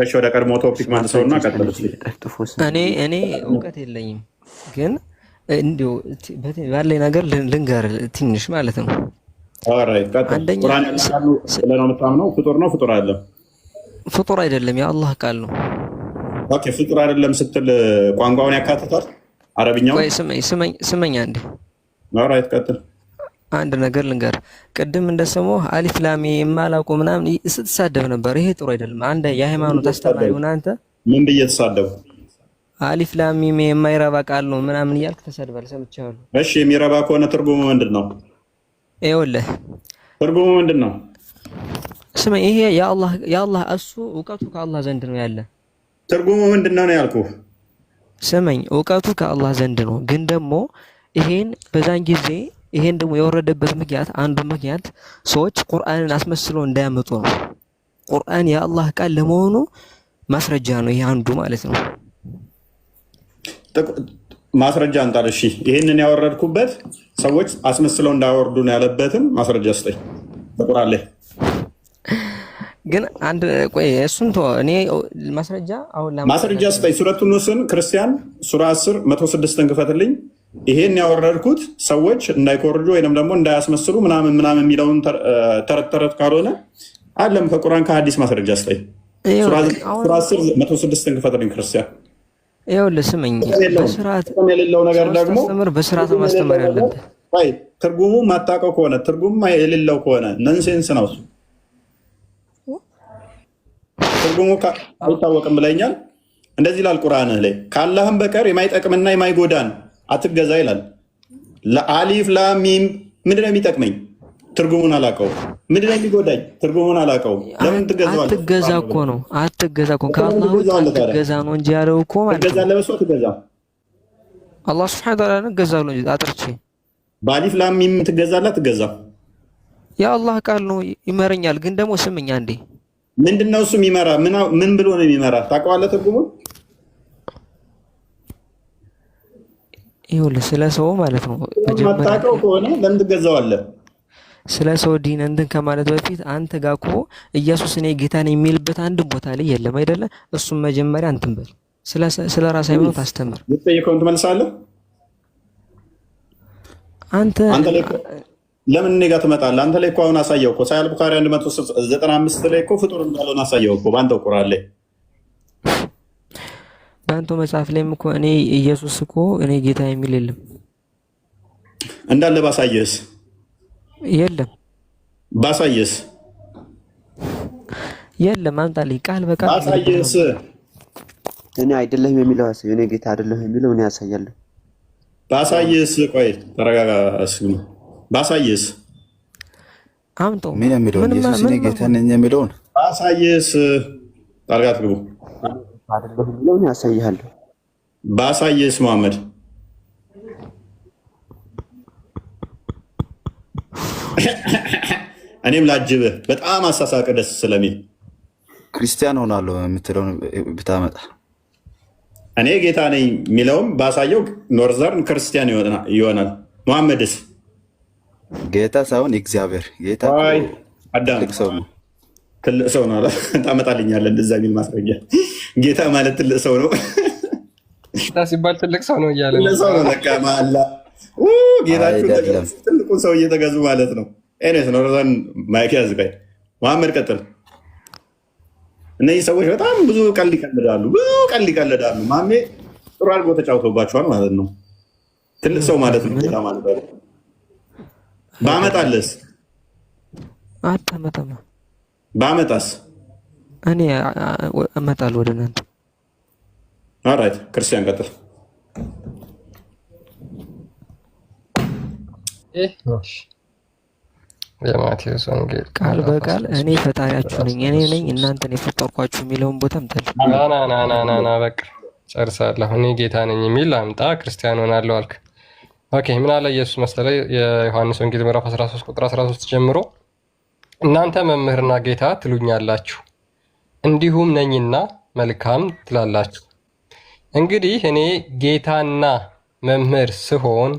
እሺ ወደ ቀድሞ ቶፒክ ማንሳውና ቀጥሉ። እኔ እውቀት የለኝም ግን እንዲሁ ባለኝ ነገር ልንገር ትንሽ ማለት ነው። ኦራይት ቀጥሉ። አንደኛ ቁርአን ያለው ለነው የምታምነው ፍጡር ነው ፍጡር አይደለም? ፍጡር አይደለም የአላህ ቃል ነው። ኦኬ ፍጡር አይደለም ስትል ቋንቋውን ያካትታል አረብኛው? ወይ ስመኝ አንዴ። ኦራይት ቀጥል። አንድ ነገር ልንገር። ቅድም እንደሰማሁ አሊፍ ላም የማላውቀው ምናምን ስትሳደብ ነበር። ይሄ ጥሩ አይደለም። አንድ የሃይማኖት አስተማሪ ሆነ አንተ ምን ብዬ ተሳደቡ? አሊፍ ላም ሚም የማይረባ ቃል ነው ምናምን እያልክ ተሰድባል ሰምቻለሁ። እሺ የሚረባ ከሆነ ትርጉሙ ምንድነው? ይኸውልህ ትርጉሙ ምንድነው? ስመኝ ይሄ የአላህ እሱ እውቀቱ ከአላህ ዘንድ ነው ያለ። ትርጉሙ ምንድነው ነው ያልኩህ? ስመኝ እውቀቱ ከአላህ ዘንድ ነው። ግን ደግሞ ይሄን በዛን ጊዜ ይሄን ደግሞ የወረደበት ምክንያት አንዱ ምክንያት ሰዎች ቁርአንን አስመስለው እንዳያመጡ ነው። ቁርአን የአላህ ቃል ለመሆኑ ማስረጃ ነው ይሄ አንዱ ማለት ነው። ማስረጃ አንጣል። እሺ ይሄንን ያወረድኩበት ሰዎች አስመስለው እንዳወርዱ ነው ያለበትን ማስረጃ ስጠኝ በቁርአን ላይ። ግን አንድ ቆይ እሱን ተው። እኔ ማስረጃ ማስረጃ ስጠኝ። ሱረቱ ኑስን ክርስቲያን ሱራ 10 106ን ክፈትልኝ። ይሄን ያወረድኩት ሰዎች እንዳይኮርጁ ወይንም ደግሞ እንዳያስመስሉ ምናምን የሚለውን ተረት ካልሆነ አለም ከቁርአን ከሐዲስ ማስረጃ ስጠኝ። ሱራ 10 106ን ክፈትልኝ ክርስቲያን። ይኸውልህ ስመኝ በስርዓት የሌለው ነገር ደግሞ በስርዓት ማስተማር ያለብህ። አይ ትርጉሙ ማታውቀው ከሆነ ትርጉሙ የሌለው ከሆነ ነንሴንስ ነው እሱ። ትርጉሙ አይታወቅም ብለኛል። እንደዚህ ይላል ቁርአንህ ላይ ከአላህም በቀር የማይጠቅምና የማይጎዳን አትገዛ ይላል። ለአሊፍ ላም ሚም ምንድን ነው የሚጠቅመኝ? ትርጉሙን አላውቀው። ምንድን ነው የሚጎዳኝ? ትርጉሙን አላውቀው። ለምን ትገዛዋለህ? አትገዛ እኮ ነው። አትገዛ እኮ ከአላህ ውጭ አትገዛ ነው እንጂ ያለው እኮ ማለት ነው። ትገዛለህ በሱ ትገዛ አላህ ሱብሓነሁ ወተዓላ ነው ገዛለው እንጂ አጥርቼ በአሊፍ ላም ሚም ትገዛለህ ትገዛ የአላህ ቃል ነው ይመረኛል። ግን ደግሞ ስምኝ አንዴ ምንድነው እሱ የሚመራ? ምን ብሎ ነው የሚመራ? ታውቀዋለህ ትርጉሙን? ይኸውልህ ስለ ሰው ማለት ነው የማታውቀው ከሆነ ለምን ትገዛዋለህ? ስለ ሰው ዲን እንትን ከማለት በፊት አንተ ጋር እኮ ኢየሱስ እኔ ጌታ ነኝ የሚልበት አንድም ቦታ ላይ የለም አይደለ? እሱም መጀመሪያ እንትን በል ስለ ራስ ሃይማኖት አስተምር። የጠየቀውን ትመልሳለህ አንተ ላይ ለምን እኔ ጋር ትመጣለህ? አንተ ላይ እኮ አሁን አሳየው እኮ ሳሂህ ቡኻሪ 195 ላይ እኮ ፍጡር እንዳልሆነ አሳየው እኮ በአንተው ቁርአን ላይ። በአንተው መጽሐፍ ላይም እኮ እኔ ኢየሱስ እኮ እኔ ጌታ የሚል የለም እንዳለ። ባሳየስ የለም ባሳየስ የለም። አምጣልኝ ቃል በቃል ባሳየስ። እኔ አይደለም የሚለው አሳየው። እኔ ጌታ አይደለም የሚለው እኔ ያሳያለሁ። ባሳየስ። ቆይ ተረጋጋ። እስኪ ባሳየስ አምጦ ምን የሚለውን ኢየሱስ እኔ ጌታ ነኝ የሚለውን ባሳየስ። ጣልቃ ትግቡ አይደለም የሚለው እኔ ያሳያለሁ። ባሳየስ መሐመድ እኔም ላጅብህ በጣም አሳሳቀ ደስ ስለሚል ክርስቲያን ሆናለሁ የምትለውን ብታመጣ እኔ ጌታ ነኝ የሚለውም ባሳየው ኖርዘርን ክርስቲያን ይሆናል። መሐመድስ ጌታ ሳይሆን እግዚአብሔር ጌታ ትልቅ ሰው ነው። ትልቅ ሰው ነው ታመጣልኛለህ? እንደዛ የሚል ማስረጃ ጌታ ማለት ትልቅ ሰው ነው። ጌታ ሲባል ትልቅ ሰው ነው እያለ ነው። ሰው ነው ለካ ማላ ጌታችሁ ትልቁን ሰው እየተገዙ ማለት ነው። ኤኔስ ኖርዘርን ማይክ ያዝ። ቆይ መሐመድ ቀጥል። እነዚህ ሰዎች በጣም ብዙ ቀልድ ይቀልዳሉ። ማሜ ጥሩ አድርጎ ተጫውቶባቸዋል ማለት ነው። ትልቅ ሰው ማለት ነው ጌታ ማለት ነው። ባመጣለስ አታመጣም። ባመጣስ እኔ እመጣለሁ ወደ እናንተ። ኦራይት ክርስቲያን ቀጥል። የማቴዎስ ወንጌል ቃል በቃል እኔ ፈጣሪያችሁ ነኝ እኔ ነኝ እናንተን የፈጠርኳችሁ የሚለውን ቦታ ምታል። ና በቃ ጨርሳለሁ። እኔ ጌታ ነኝ የሚል አምጣ። ክርስቲያን ሆናለሁ አልክ። ኦኬ ምን አለ ኢየሱስ መሰለኝ የዮሐንስ ወንጌል ምዕራፍ 13 ቁጥር 13 ጀምሮ እናንተ መምህርና ጌታ ትሉኛላችሁ እንዲሁም ነኝና መልካም ትላላችሁ። እንግዲህ እኔ ጌታና መምህር ስሆን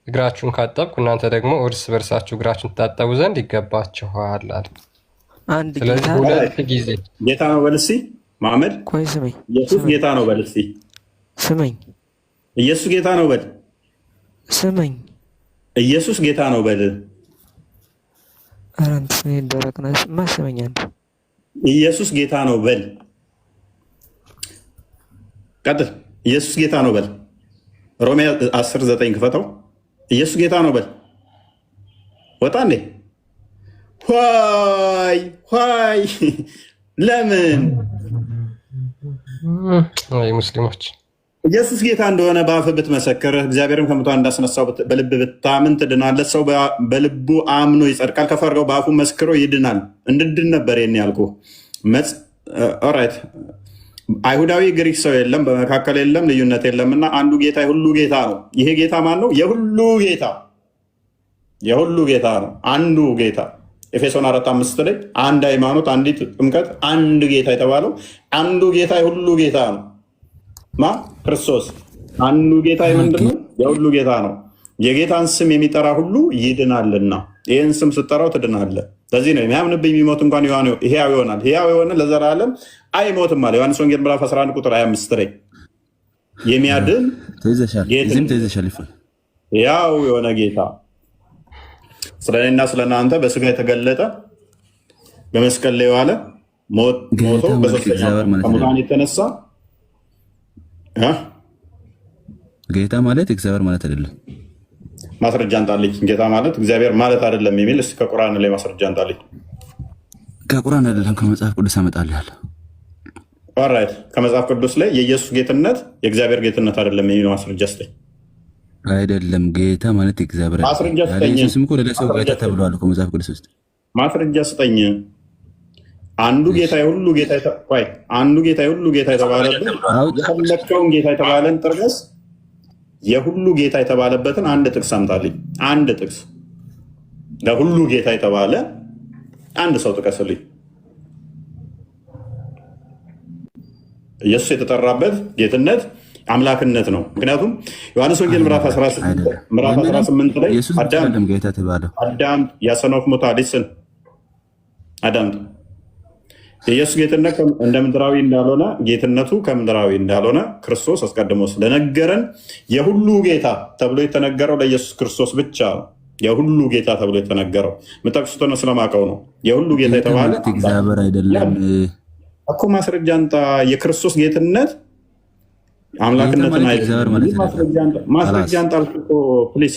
እግራችሁን ካጠብኩ እናንተ ደግሞ እርስ በርሳችሁ እግራችሁን ትታጠቡ ዘንድ ይገባችኋል አለ። አንድ ስለዚህ ሁለት ጊዜ ጌታ ነው በልሲ መሐመድ ቆይ ስመኝ ኢየሱስ ጌታ ነው በል እስኪ። ስመኝ ኢየሱስ ጌታ ነው በል። ስመኝ ኢየሱስ ጌታ ነው በል። ኧረ አንተ ስሜ ደረቅ ነህ። ማስመኝ አንተ ኢየሱስ ጌታ ነው በል። ቀጥል። ኢየሱስ ጌታ ነው በል። ሮሜ 10:9 ክፈተው። ኢየሱስ ጌታ ነው በል። ወጣ እንዴ? ይ ለምን ሙስሊሞች ኢየሱስ ጌታ እንደሆነ በአፍህ ብትመሰክር እግዚአብሔርም ከሙታን እንዳስነሳው በልብ ብታምን ትድናለህ። ሰው በልቡ አምኖ ይጸድቃል፣ ከፍ አድርጎ በአፉ መስክሮ ይድናል። እንድድን ነበር ይሄን ያልኩህ። ኦራይት አይሁዳዊ ግሪክ ሰው የለም፣ በመካከል የለም፣ ልዩነት የለምና አንዱ ጌታ የሁሉ ጌታ ነው። ይሄ ጌታ ማን ነው? የሁሉ ጌታ የሁሉ ጌታ ነው። አንዱ ጌታ ኤፌሶን 4:5 ላይ አንድ ሃይማኖት፣ አንዲት ጥምቀት፣ አንድ ጌታ የተባለው አንዱ ጌታ የሁሉ ጌታ ነው። ማ ክርስቶስ አንዱ ጌታ ምንድን ነው? የሁሉ ጌታ ነው። የጌታን ስም የሚጠራ ሁሉ ይድናልና ይህን ስም ስጠራው ትድናለህ። ለዚህ ነው የሚያምንብኝ የሚሞት እንኳን ሕያው ይሆናል፣ ሕያው የሆነ ለዘላለም አይሞትም አለ ዮሐንስ ወንጌል ምዕራፍ 11 ቁጥር 25 ላይ የሚያድን ሕያው የሆነ ጌታ ስለ እኔና ስለ እናንተ በስጋ የተገለጠ በመስቀል ላይ የዋለ ሞቶ በሶስተኛው ከሙታን የተነሳ ጌታ ማለት እግዚአብሔር ማለት አይደለም። ማስረጃ አንጣልኝ። ጌታ ማለት እግዚአብሔር ማለት አይደለም የሚል እስኪ ከቁርአን ላይ ማስረጃ አንጣልኝ። ከቁርአን አይደለም ከመጽሐፍ ቅዱስ አመጣልሃለሁ። ኦራይት ከመጽሐፍ ቅዱስ ላይ የኢየሱስ ጌትነት የእግዚአብሔር ጌትነት አይደለም የሚል ማስረጃ ስጠኝ። አይደለም ጌታ ማለት እግዚአብሔር ማስረጃ ስጠኝ። ኢየሱስም እኮ ለሰው ጌታ ተብሏል እኮ መጽሐፍ ቅዱስ ውስጥ። ማስረጃ ስጠኝ። አንዱ ጌታ የሁሉ ጌታ አንዱ ጌታ የሁሉ ጌታ የተባለበት የፈለከውን ጌታ የተባለን ጥርስ የሁሉ ጌታ የተባለበትን አንድ ጥቅስ አምጣልኝ። አንድ ጥቅስ ለሁሉ ጌታ የተባለ አንድ ሰው ጥቀስልኝ። ኢየሱስ የተጠራበት ጌትነት አምላክነት ነው። ምክንያቱም ዮሐንስ ወንጌል ምዕራፍ 18 ላይ አዳም ያሰኖፍ ሞታ ሊስን አዳም የኢየሱስ ጌትነት እንደ ምድራዊ እንዳልሆነ ጌትነቱ ከምድራዊ እንዳልሆነ ክርስቶስ አስቀድሞ ስለነገረን የሁሉ ጌታ ተብሎ የተነገረው ለኢየሱስ ክርስቶስ ብቻ ነው። የሁሉ ጌታ ተብሎ የተነገረው የምጠቅሱት ነው ስለማውቀው ነው። የሁሉ ጌታ የተባለ እግዚአብሔር አይደለም እኮ ማስረጃ አንጣ። የክርስቶስ ጌትነት አምላክነትን ማስረጃ አንጣ አልኩህ እኮ ፕሊዝ።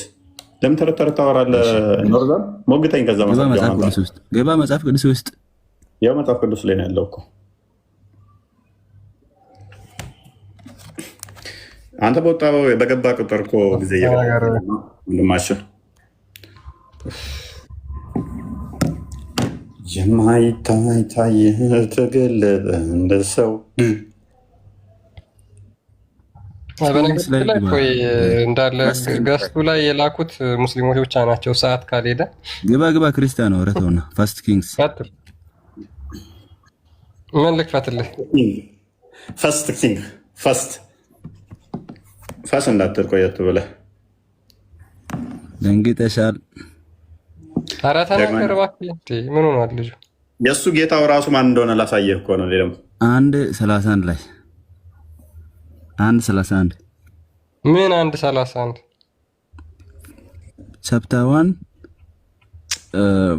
ለምን ተረተረ ታወራለህ? ኖርዘር ሞግተኝ። ከዛ ገባ መጽሐፍ ቅዱስ ውስጥ ያው መጽሐፍ ቅዱስ ላይ ነው ያለው እኮ። አንተ በወጣ በገባ ቁጥር እኮ ጊዜ ወንድማችን የማይታይ ተገለጠ እንደ ሰው። በነገራችን ላይ ቆይ እንዳለ ገስቱ ላይ የላኩት ሙስሊሞች ብቻ ናቸው። ሰዓት ካልሄደ ግባ ክርስቲያን ነው ረተውና ፋስት ኪንግስ ምን ልክፈትልህ? ፈስት ኪንግ ፈስ እንዳትል ቆየት ብለህ ደንግጠሻል። ኧረ ተናገር እባክህ። ምን ሆኗል ልጁ? የእሱ ጌታው ራሱ ማን እንደሆነ ላሳየህ እኮ ነው። ሌላም 1:31 ላይ 1:31 ምን 1:31 ቻፕተር 1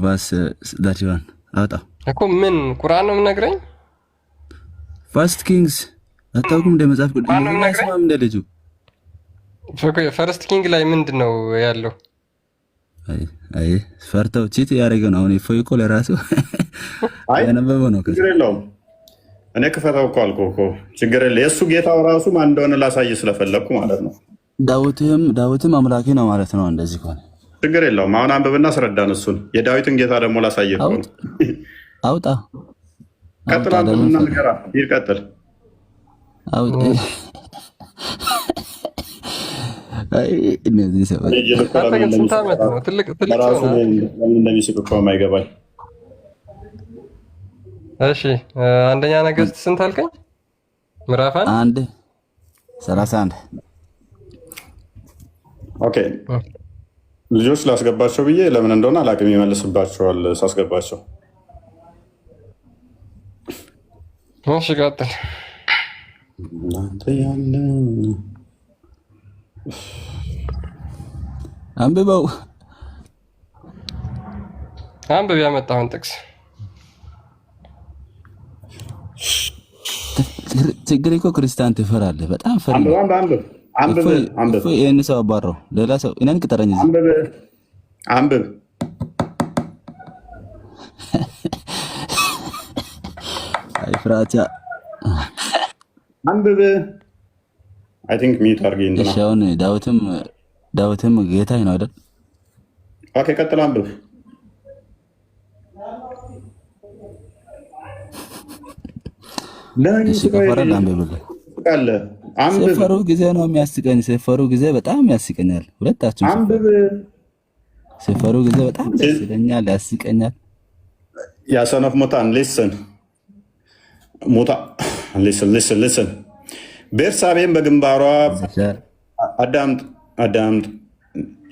ቨርስ 31 አውጣ እኮ ምን ቁርአን ነው የምነግረኝ? ፋስት ኪንግስ አታውቁም? እንደ መጽሐፍ ቅዱስ ነው እንደ ልጁ ፈርስት ኪንግ ላይ ምንድን ነው ያለው? አይ ፈርተው ቺት ያደረገ ነው። አሁን ይፎይ እኮ ለራሱ ያነበበው ነው። ችግር የለውም። እኔ ክፈተው እኮ አልኩህ እኮ ችግር የለ። የእሱ ጌታው ራሱ ማን እንደሆነ ላሳይ ስለፈለግኩ ማለት ነው። ዳዊትም አምላኬ ነው ማለት ነው። እንደዚህ ከሆነ ችግር የለውም። አሁን አንብብና አስረዳን እሱን። የዳዊትን ጌታ ደግሞ ላሳይ እኮ ነው። አውጣ ቀጥል፣ አንብብና ንገራ። ይቀጥል። እነዚህ ሰዎች እንደሚስቅ እኮ የማይገባኝ። እሺ አንደኛ ነገሥት ስንት አልከኝ? ምዕራፍ 1:31 ኦኬ። ልጆች ላስገባቸው ብዬ ለምን እንደሆነ አላውቅም። ይመልስባቸዋል ሳስገባቸው። እሺ ቀጥል። እናንተ ያለ አንብበው አንብብ ያመጣውን ጥቅስ። ችግር እኮ ክርስቲያን ትፈራለህ። በጣም ፈሪ ነው። አንብብ። ይህን ሰው አባረው። ሌላ ሰው እኔን ቅጠረኝ። እዚህ አንብብ። አይ ፍራቻ አንብብ። አይ ቲንክ ሚዩት አድርጌ እንትና። እሺ አሁን ዳዊትም ጌታዬ ነው አይደል? ኦኬ ቀጥል። አንብብ። እሺ ከፈራ አንብብልህ። ሲፈሩ ጊዜ ነው የሚያስቀኝ። ሲፈሩ ጊዜ በጣም ያስቀኛል። ሁለታችሁ አንብብ። ሲፈሩ ጊዜ በጣም ደስ ይለኛል፣ ያስቀኛል። ያ son of ሙታን ሊስን ሊስን ቤርሳቤም በግንባሯ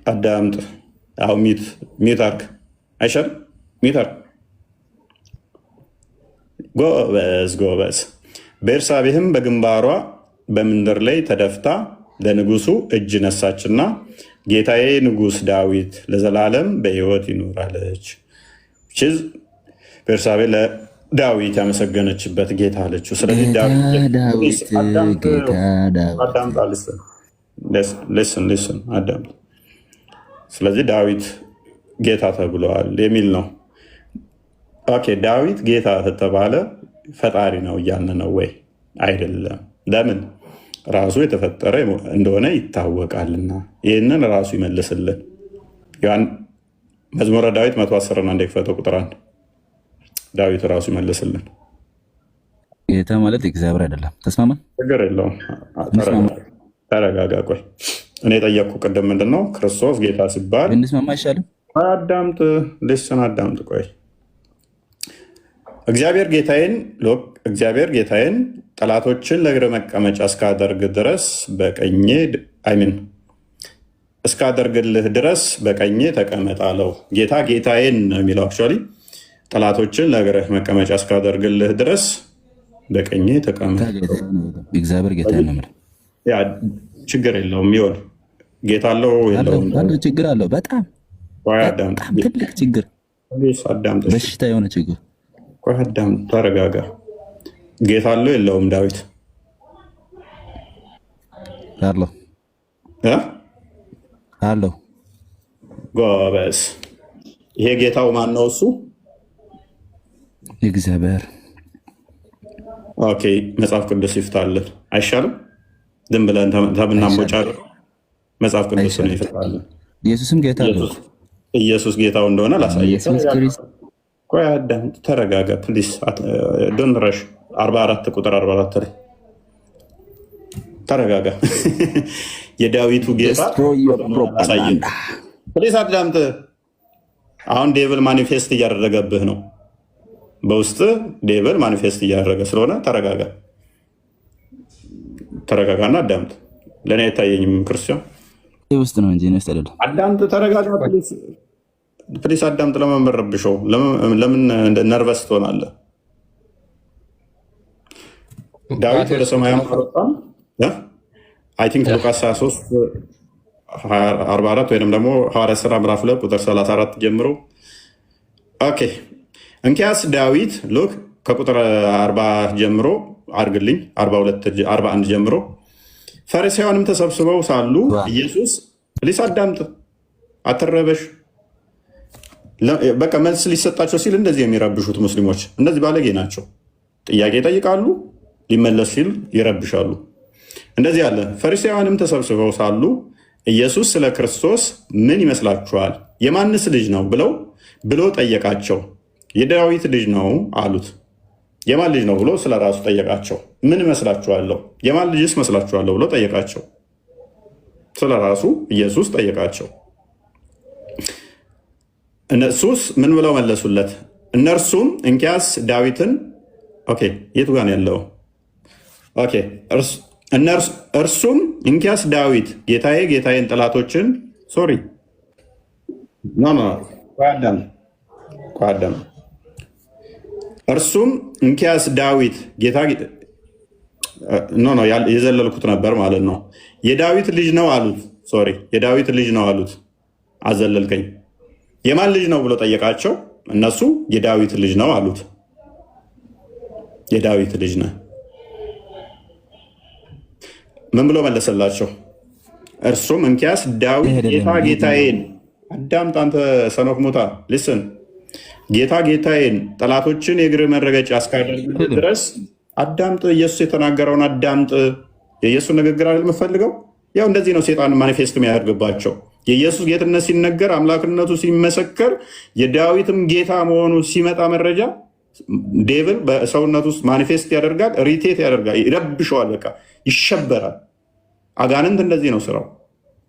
አዳምጥ። አው ሚት አርግ አይሻል ሚት አርግ። ጎበዝ። ቤርሳቤህም በግንባሯ በምንድር ላይ ተደፍታ ለንጉሱ እጅ ነሳችና ጌታዬ ንጉስ ዳዊት ለዘላለም በሕይወት ይኖራለች። ቤርሳቤ ለዳዊት ያመሰገነችበት ጌታ አለችው። ስለዚህ አዳምጥ። ስለዚህ ዳዊት ጌታ ተብለዋል የሚል ነው። ኦኬ ዳዊት ጌታ ተተባለ ፈጣሪ ነው እያልን ነው ወይ? አይደለም። ለምን? ራሱ የተፈጠረ እንደሆነ ይታወቃልና። ይህንን ራሱ ይመልስልን። መዝሙረ ዳዊት 110 አንድ ክፈተው ቁጥር 1 ዳዊት ራሱ ይመልስልን። ጌታ ማለት እግዚአብሔር አይደለም። ተስማማን? ችግር የለውም። ተረጋጋ። ቆይ እኔ የጠየቅኩ ቅድም ምንድን ነው ክርስቶስ ጌታ ሲባል እንስማማ አይሻልም? አዳምጥ። ቆይ እግዚአብሔር ጌታዬን ጠላቶችን ለእግር መቀመጫ እስካደርግልህ ድረስ በቀኜ ተቀመጥ አለው። ጌታ ጌታዬን ነው የሚለው። አክቹዋሊ ጠላቶችን ለእግርህ መቀመጫ እስካደርግልህ ድረስ በቀኜ ተቀመጥ። እግዚአብሔር ጌታ ነው። ችግር የለውም። ይሆን ጌታ አለው የለውም? ችግር አለው። በጣም ትልቅ ችግር፣ በሽታ የሆነ ችግር። አዳምጥ፣ ተረጋጋ። ጌታ አለው የለውም? ዳዊት አለው። ጎበዝ። ይሄ ጌታው ማን ነው? እሱ እግዚአብሔር። ኦኬ መጽሐፍ ቅዱስ ይፍታልን አይሻልም? ዝም ብለን ተምናሞጫ መጽሐፍ ቅዱስ ነው ይፍታልን። ኢየሱስም ጌታ ነው። ኢየሱስ ጌታው እንደሆነ ላሳየህ። ቆይ አዳምጥ፣ ተረጋጋ ፕሊስ። ዶንት ረሽ። 44 ቁጥር 44 ላይ ተረጋጋ። የዳዊቱ ጌታ ፕሊስ አዳምጥ። አሁን ዴቭል ማኒፌስት እያደረገብህ ነው። በውስጥ ዴቭል ማኒፌስት እያደረገ ስለሆነ ተረጋጋና አዳምጥ። ለእኔ አይታየኝም ክርስቲያን ውስጥ ነው እንጂ ነው አይደለም። አዳምጥ፣ ተረጋጋ ፕሊስ አዳምጥ። ለመመረብሸው ለምን ነርቨስ ትሆናለህ? ዳዊት ወደ ሰማይ አልወጣም። አይ ቲንክ ሉቃስ 23:44 ወይም ደግሞ ሐዋርያት ሥራ ምዕራፍ 2 ቁጥር 34 ጀምሮ። ኦኬ እንኪያስ ዳዊት ሉክ ከቁጥር 40 ጀምሮ አድርግልኝ፣ 41 ጀምሮ ፈሪሳውያንም ተሰብስበው ሳሉ ኢየሱስ ፕሊስ አዳምጥ፣ አትረበሽ። በቃ መልስ ሊሰጣቸው ሲል እንደዚህ የሚረብሹት ሙስሊሞች እነዚህ ባለጌ ናቸው። ጥያቄ ይጠይቃሉ፣ ሊመለስ ሲል ይረብሻሉ። እንደዚህ አለ። ፈሪሳውያንም ተሰብስበው ሳሉ ኢየሱስ ስለ ክርስቶስ ምን ይመስላችኋል? የማንስ ልጅ ነው ብሎ ጠየቃቸው። የዳዊት ልጅ ነው አሉት። የማን ልጅ ነው ብሎ ስለ ራሱ ጠየቃቸው። ምን መስላችኋለሁ? የማን ልጅስ መስላችኋለሁ ብሎ ጠየቃቸው። ስለ ራሱ ኢየሱስ ጠየቃቸው። እነሱስ ምን ብለው መለሱለት? እነርሱም እንኪያስ ዳዊትን የቱ ጋር ነው ያለው? እርሱም እንኪያስ ዳዊት ጌታዬን ጠላቶችን እርሱም እንኪያስ ዳዊት ጌታ የዘለልኩት ነበር ማለት ነው። የዳዊት ልጅ ነው አሉት። ሶሪ የዳዊት ልጅ ነው አሉት። አዘለልከኝ። የማን ልጅ ነው ብሎ ጠየቃቸው። እነሱ የዳዊት ልጅ ነው አሉት። የዳዊት ልጅ ነህ። ምን ብሎ መለሰላቸው? እርሱም እንኪያስ ዳዊት ጌታ ጌታዬን፣ አዳምጥ አንተ ሰኖፍ ሞታ ልስን፣ ጌታ ጌታዬን ጠላቶችን የእግር መረገጫ እስካደርግልህ ድረስ አዳምጥ። ኢየሱስ የተናገረውን አዳምጥ። የኢየሱስ ንግግር አይደል የምፈልገው? ያው እንደዚህ ነው ሴጣን ማኒፌስት የሚያደርግባቸው። የኢየሱስ ጌትነት ሲነገር፣ አምላክነቱ ሲመሰከር፣ የዳዊትም ጌታ መሆኑ ሲመጣ መረጃ ዴቭል በሰውነት ውስጥ ማኒፌስት ያደርጋል፣ ሪቴት ያደርጋል፣ ይረብሸዋል፣ በቃ ይሸበራል። አጋንንት እንደዚህ ነው ስራው።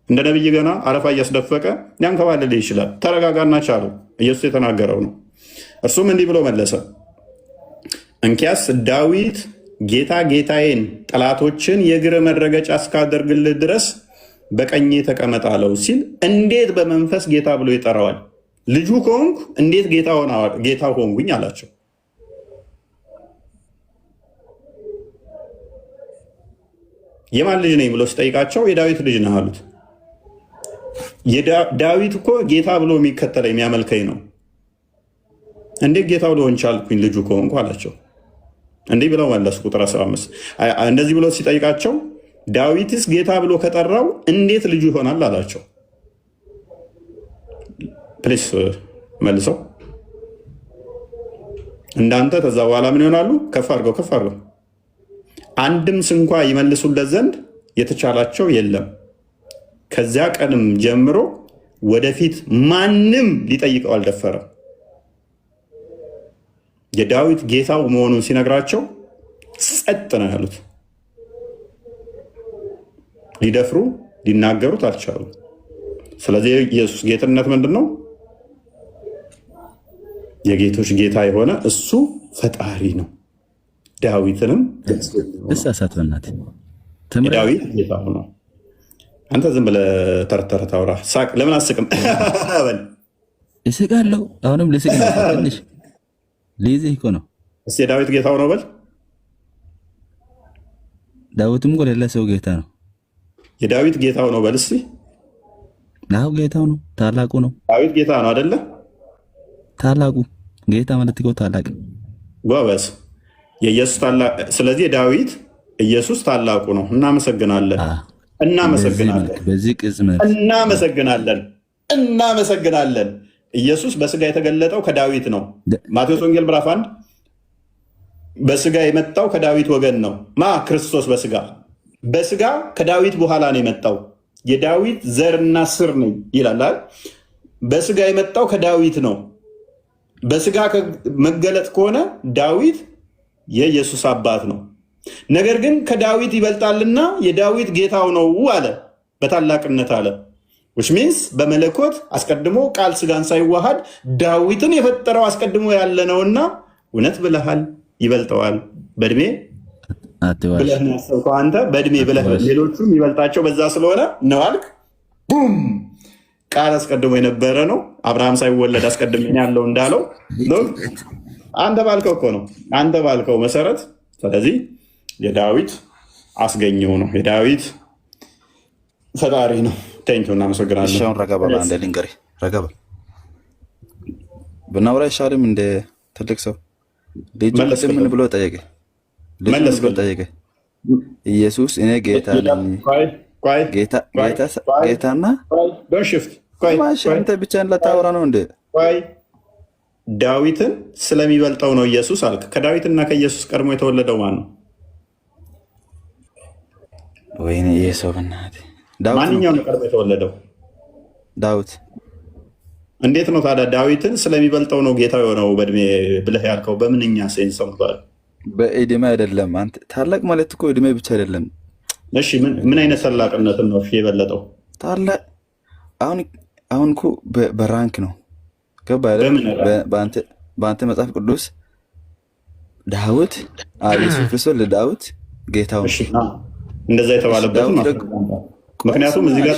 እንደ ነቢይ ገና አረፋ እያስደፈቀ ያንከባልል ይችላል። ተረጋጋና ቻለው። ኢየሱስ የተናገረው ነው። እርሱም እንዲህ ብሎ መለሰ፣ እንኪያስ ዳዊት ጌታ ጌታዬን ጠላቶችን የእግር መረገጫ እስካደርግልህ ድረስ በቀኜ ተቀመጥ አለው ሲል እንዴት በመንፈስ ጌታ ብሎ ይጠራዋል? ልጁ ከሆንኩ እንዴት ጌታ ሆንኩኝ አላቸው። የማን ልጅ ነኝ ብሎ ሲጠይቃቸው የዳዊት ልጅ ነህ አሉት። ዳዊት እኮ ጌታ ብሎ የሚከተለኝ የሚያመልከኝ ነው። እንዴት ጌታ ልሆን ቻልኩኝ ልጁ ከሆንኩ አላቸው። እንዲህ ብለው መለሱ። ቁጥር 15 እንደዚህ ብሎ ሲጠይቃቸው ዳዊትስ ጌታ ብሎ ከጠራው እንዴት ልጁ ይሆናል አላቸው። ፕሊስ መልሰው እንዳንተ ከዛ በኋላ ምን ይሆናሉ? ከፍ አድርገው አንድም ስንኳ ይመልሱለት ዘንድ የተቻላቸው የለም። ከዚያ ቀንም ጀምሮ ወደፊት ማንም ሊጠይቀው አልደፈረም። የዳዊት ጌታው መሆኑን ሲነግራቸው ጸጥ ነው ያሉት። ሊደፍሩ ሊናገሩት አልቻሉም። ስለዚህ የኢየሱስ ጌትነት ምንድን ነው? የጌቶች ጌታ የሆነ እሱ ፈጣሪ ነው። ዳዊትንም እሳሳት በእናትህ ዳዊት ጌታ ነው። አንተ ዝም ብለህ ተርተህ ታውራ። ሳቅ ለምን አስቅም? እስቃለሁ። አሁንም ልስቅ ነው። ትንሽ ልይዝህ እኮ ነው። እስኪ ዳዊት ጌታው ነው በል። ዳዊትም እኮ ሌላ ሰው ጌታ ነው። የዳዊት ጌታው ነው በል እስኪ። አዎ ጌታው ነው። ታላቁ ነው። ዳዊት ጌታ ነው አይደለ? ታላቁ ጌታ ማለት እኮ ታላቅ ጎበዝ። የኢየሱስ ታላቅ። ስለዚህ ዳዊት ኢየሱስ ታላቁ ነው። እናመሰግናለን። በዚህ ቅጽበት እናመሰግናለን። ኢየሱስ በስጋ የተገለጠው ከዳዊት ነው። ማቴዎስ ወንጌል ምዕራፍ 1 በስጋ የመጣው ከዳዊት ወገን ነው። ክርስቶስ በስጋ ከዳዊት በኋላ ነው የመጣው። የዳዊት ዘርና ስር ነኝ ይላል። በስጋ የመጣው ከዳዊት ነው። በስጋ መገለጥ ከሆነ ዳዊት የኢየሱስ አባት ነው። ነገር ግን ከዳዊት ይበልጣልና የዳዊት ጌታው ነው አለ፣ በታላቅነት አለ። which means በመለኮት አስቀድሞ ቃል ስጋን ሳይዋሃድ ዳዊትን የፈጠረው አስቀድሞ ያለ ነውና እውነት ብለሃል፣ ይበልጠዋል። በእድሜ ብለህ ነው ያሰብከው አንተ፣ በእድሜ ብለህ ሌሎቹም ይበልጣቸው በዛ ስለሆነ ነው አልክ። ቡም ቃል አስቀድሞ የነበረ ነው። አብርሃም ሳይወለድ አስቀድሞ ያለው እንዳለው አንተ ባልከው እኮ ነው፣ አንተ ባልከው መሰረት። ስለዚህ የዳዊት አስገኘው ነው፣ የዳዊት ፈጣሪ ነው። ቴንኪው፣ እናመሰግናለን። ሻውን ረጋበል አንደ ልንገሪ ረጋበል ብናውራ ይሻልም። እንደ ትልቅ ሰው ልጅ ምን ብሎ ጠየቀ? ኢየሱስ እኔ ጌታ ነኝ። ጌታና አንተ ብቻ ለታወራ ነው እንደ ዳዊትን ስለሚበልጠው ነው ኢየሱስ አልክ። ከዳዊትና ከኢየሱስ ቀድሞ የተወለደው ማን ነው? ወይኔ ኢየሱስ በእናትህ ማንኛው ነው ቀድሞ የተወለደው? ዳዊት። እንዴት ነው ታዲያ ዳዊትን ስለሚበልጠው ነው ጌታ የሆነው በእድሜ ብለህ ያልከው? በምንኛ ሴንስ ነው? በእድሜ አይደለም። አንተ ታላቅ ማለት እኮ እድሜ ብቻ አይደለም። እሺ ምን አይነት ታላቅነትን ነው የበለጠው? ታላቅ አሁን እኮ በራንክ ነው። ገባ አይደል? በአንተ መጽሐፍ ቅዱስ ዳዊት ኢየሱስ ክርስቶስ ለዳዊት ጌታው እንደዛ የተባለበት ምክንያቱም እዚህ ጋር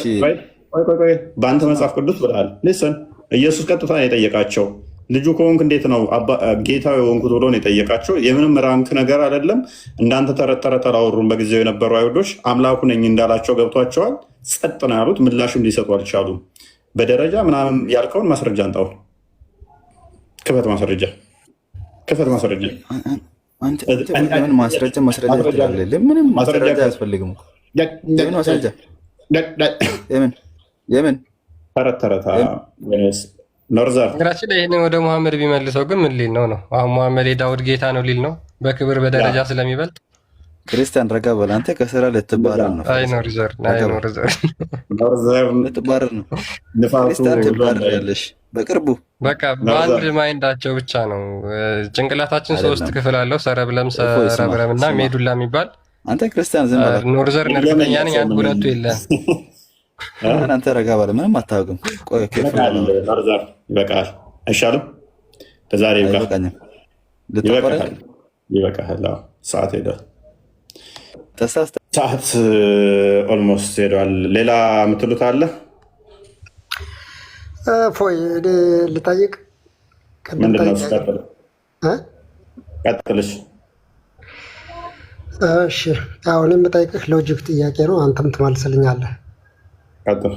በአንተ መጽሐፍ ቅዱስ ብለሃል። ሊሰን ኢየሱስ ቀጥታ የጠየቃቸው ልጁ ከሆንክ እንዴት ነው ጌታው የሆንኩት ብሎ ነው የጠየቃቸው። የምንም ራንክ ነገር አይደለም። እንዳንተ ተረት አላወሩም። በጊዜው የነበሩ አይሁዶች አምላኩ ነኝ እንዳላቸው ገብቷቸዋል። ጸጥ ነው ያሉት። ምላሽም ሊሰጡ አልቻሉም። በደረጃ ምናምን ያልከውን ማስረጃ አንጣው። ክፈት ማስረጃ። ምን ማስረጃ ምንም ማስረጃ አያስፈልግም። የምን ተረት ኖርዘር ነገራችን ላይ ይህንን ወደ ሙሐመድ ቢመልሰው ግን ምን ሊል ነው? አሁን ሙሐመድ የዳውድ ጌታ ነው ሊል ነው በክብር በደረጃ ስለሚበልጥ። ክርስቲያን ረጋ በል አንተ። ከስራ ልትባረር ነው። ኖርዘር ልትባረር ነው። ክርስቲያን ትባረሪያለሽ በቅርቡ። በቃ በአንድ ማይንዳቸው ብቻ ነው። ጭንቅላታችን 3 ክፍል አለው። ሰረብረም እና ሜዱላ የሚባል። አንተ ክርስቲያን ዝም በል። ኖርዘር እርግጠኛ ነኝ አንድ ሁለቱ የለም። አንተ ረጋ በል። ምንም አታውቅም። ቆይ ኖርዘር ይበቃል። አይሻልም? ለዛሬ ይበቃል። ሰዓት ሄዷል። ሰዓት ኦልሞስት ሄዷል። ሌላ የምትሉት አለ? ፎይ ልጠይቅ። ምንድን ነው? ቀጥልሽ። እሺ አሁን የምጠይቅህ ሎጂክ ጥያቄ ነው። አንተም ትመልስልኛለህ። ቀጥል።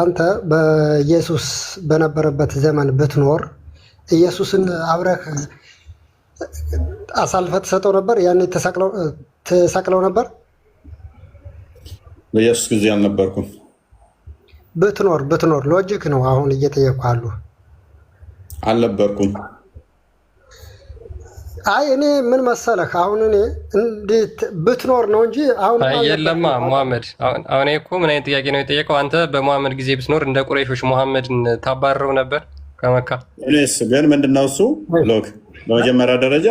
አንተ በኢየሱስ በነበረበት ዘመን ብትኖር ኢየሱስን አብረህ አሳልፈህ ትሰጠው ነበር? ያኔ ተሰቅለው ነበር? በኢየሱስ ጊዜ አልነበርኩም። ብትኖር ሎጂክ ነው አሁን እየጠየቅኩህ አሉ። አልነበርኩም። አይ እኔ ምን መሰለህ አሁን እኔ እንዴት ብትኖር ነው እንጂ አሁን የለማ ሙሐመድ። አሁን እኮ ምን አይነት ጥያቄ ነው የጠየቀው? አንተ በሙሐመድ ጊዜ ብትኖር እንደ ቁረይሾች ሙሐመድን ታባረው ነበር ከመካ? እኔስ ግን ምንድነው እሱ ሎክ በመጀመሪያ ደረጃ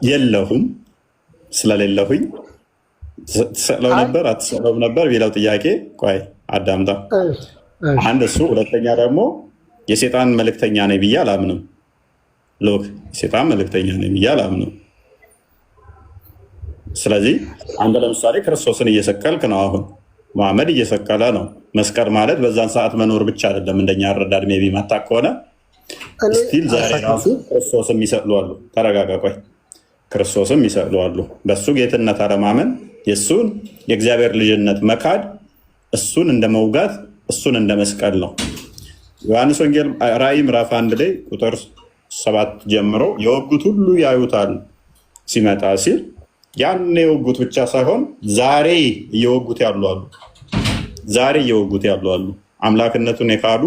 የለሁም። ስለሌለሁኝ ትሰቅለው ነበር አትሰቅለውም ነበር ቢለው ጥያቄ ቆይ አዳምጣ። አንድ እሱ። ሁለተኛ ደግሞ የሴጣን መልእክተኛ ነኝ ብዬ አላምንም። ሎክ የሴጣን መልእክተኛ ነኝ ብዬ አላምንም። ስለዚህ አንተ ለምሳሌ ክርስቶስን እየሰቀልክ ነው። አሁን መሐመድ እየሰቀለ ነው። መስቀል ማለት በዛን ሰዓት መኖር ብቻ አይደለም። እንደኛ አረዳድ ሜይ ቢ ማታ ከሆነ ስቲል ዛሬ ራሱ ክርስቶስም ይሰቅሉ አሉ። ተረጋጋ ቆይ። ክርስቶስም ይሰቅሉ አሉ። በሱ ጌትነት አለማመን፣ የእሱን የእግዚአብሔር ልጅነት መካድ፣ እሱን እንደ መውጋት፣ እሱን እንደ መስቀል ነው። ዮሐንስ ወንጌል ራእይ ምዕራፍ 1 ላይ ቁጥር 7 ጀምሮ የወጉት ሁሉ ያዩታል ሲመጣ ሲል ያን የወጉት ብቻ ሳይሆን ዛሬ እየወጉት ያሉ አሉ። አምላክነቱን የካዱ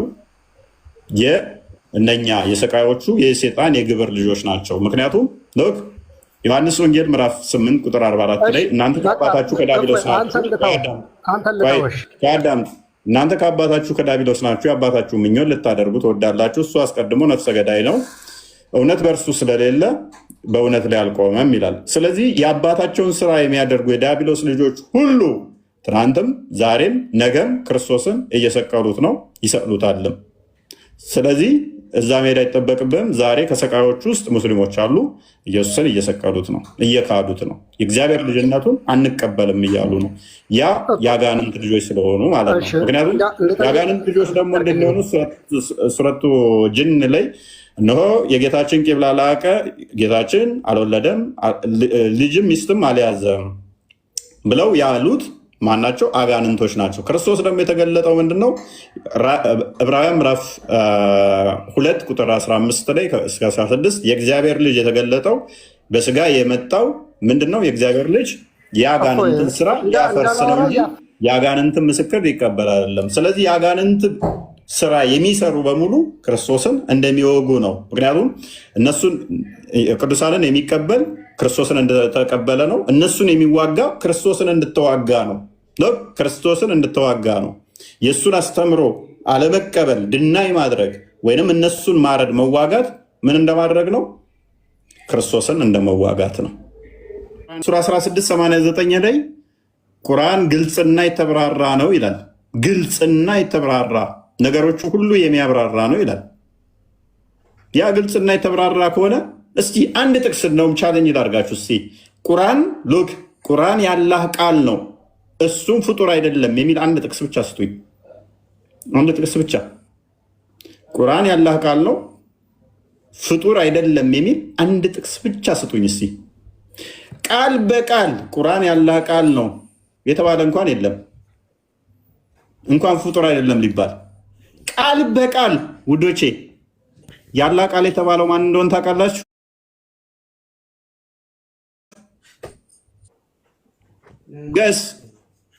እነኛ የሰቃዮቹ የሴጣን የግብር ልጆች ናቸው። ምክንያቱም ሎክ ዮሐንስ ወንጌል ምዕራፍ 8 ቁጥር 44 ላይ እናንተ ከአባታችሁ ከዳቢሎስ ናችሁ። እናንተ ከአባታችሁ ከዳቢሎስ ናችሁ፣ የአባታችሁ ምኞት ልታደርጉ ትወዳላችሁ። እሱ አስቀድሞ ነፍሰ ገዳይ ነው፣ እውነት በእርሱ ስለሌለ በእውነት ላይ አልቆመም ይላል። ስለዚህ የአባታቸውን ስራ የሚያደርጉ የዳቢሎስ ልጆች ሁሉ ትናንትም ዛሬም ነገም ክርስቶስን እየሰቀሉት ነው፣ ይሰቅሉታልም። ስለዚህ እዛ መሄድ አይጠበቅብህም። ዛሬ ከሰቃዮች ውስጥ ሙስሊሞች አሉ፣ ኢየሱስን እየሰቀሉት ነው፣ እየካዱት ነው፣ የእግዚአብሔር ልጅነቱን አንቀበልም እያሉ ነው። ያ የአጋንንት ልጆች ስለሆኑ ማለት ነው። ምክንያቱም የአጋንንት ልጆች ደግሞ እንደሚሆኑ ሱረቱ ጅን ላይ እነሆ የጌታችን ቂብላ ላቀ፣ ጌታችን አልወለደም፣ ልጅም ሚስትም አልያዘም ብለው ያሉት ማናቸው? አጋንንቶች ናቸው። ክርስቶስ ደግሞ የተገለጠው ምንድነው? ዕብራውያን ምዕራፍ 2 ቁጥር 15 ላይ እስከ 16 የእግዚአብሔር ልጅ የተገለጠው በስጋ የመጣው ምንድነው? የእግዚአብሔር ልጅ የአጋንንትን ስራ ያፈርስ ነው እንጂ የአጋንንትን ምስክር ይቀበል አይደለም። ስለዚህ የአጋንንት ስራ የሚሰሩ በሙሉ ክርስቶስን እንደሚወጉ ነው። ምክንያቱም እነሱን ቅዱሳንን የሚቀበል ክርስቶስን እንደተቀበለ ነው። እነሱን የሚዋጋ ክርስቶስን እንድተዋጋ ነው። ክርስቶስን እንድተዋጋ ነው። የእሱን አስተምሮ አለመቀበል፣ ድናይ ማድረግ ወይንም እነሱን ማረድ፣ መዋጋት ምን እንደማድረግ ነው? ክርስቶስን እንደመዋጋት ነው። ሱራ 1689 ላይ ቁርአን ግልጽና የተብራራ ነው ይላል። ግልጽና የተብራራ ነገሮቹ ሁሉ የሚያብራራ ነው ይላል። ያ ግልጽና የተብራራ ከሆነ እስቲ አንድ ጥቅስ እንደውም ቻለንጅ ላድርጋችሁ። እስቲ ቁርአን ሉክ ቁርአን የአላህ ቃል ነው። እሱም ፍጡር አይደለም የሚል አንድ ጥቅስ ብቻ ስጡኝ። አንድ ጥቅስ ብቻ። ቁርአን ያላህ ቃል ነው ፍጡር አይደለም የሚል አንድ ጥቅስ ብቻ ስጡኝ እስቲ። ቃል በቃል ቁርአን ያላህ ቃል ነው የተባለ እንኳን የለም። እንኳን ፍጡር አይደለም ሊባል ቃል በቃል ውዶቼ፣ ያላህ ቃል የተባለው ማን እንደሆነ ታውቃላችሁ? ገስ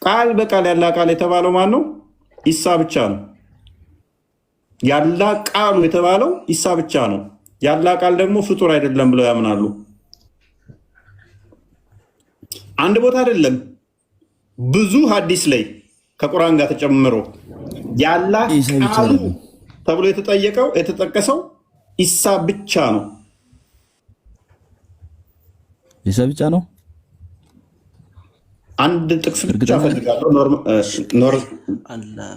ቃል በቃል ያላህ ቃል የተባለው ማን ነው? ኢሳ ብቻ ነው። ያላህ ቃሉ የተባለው ኢሳ ብቻ ነው። ያላህ ቃል ደግሞ ፍጡር አይደለም ብለው ያምናሉ። አንድ ቦታ አይደለም ብዙ ሐዲስ ላይ ከቁርአን ጋር ተጨምሮ ያላህ ቃሉ ተብሎ የተጠቀሰው ኢሳ ብቻ ነው። ኢሳ ብቻ ነው። አንድ ጥቅስ ብቻ ፈልጋለሁ።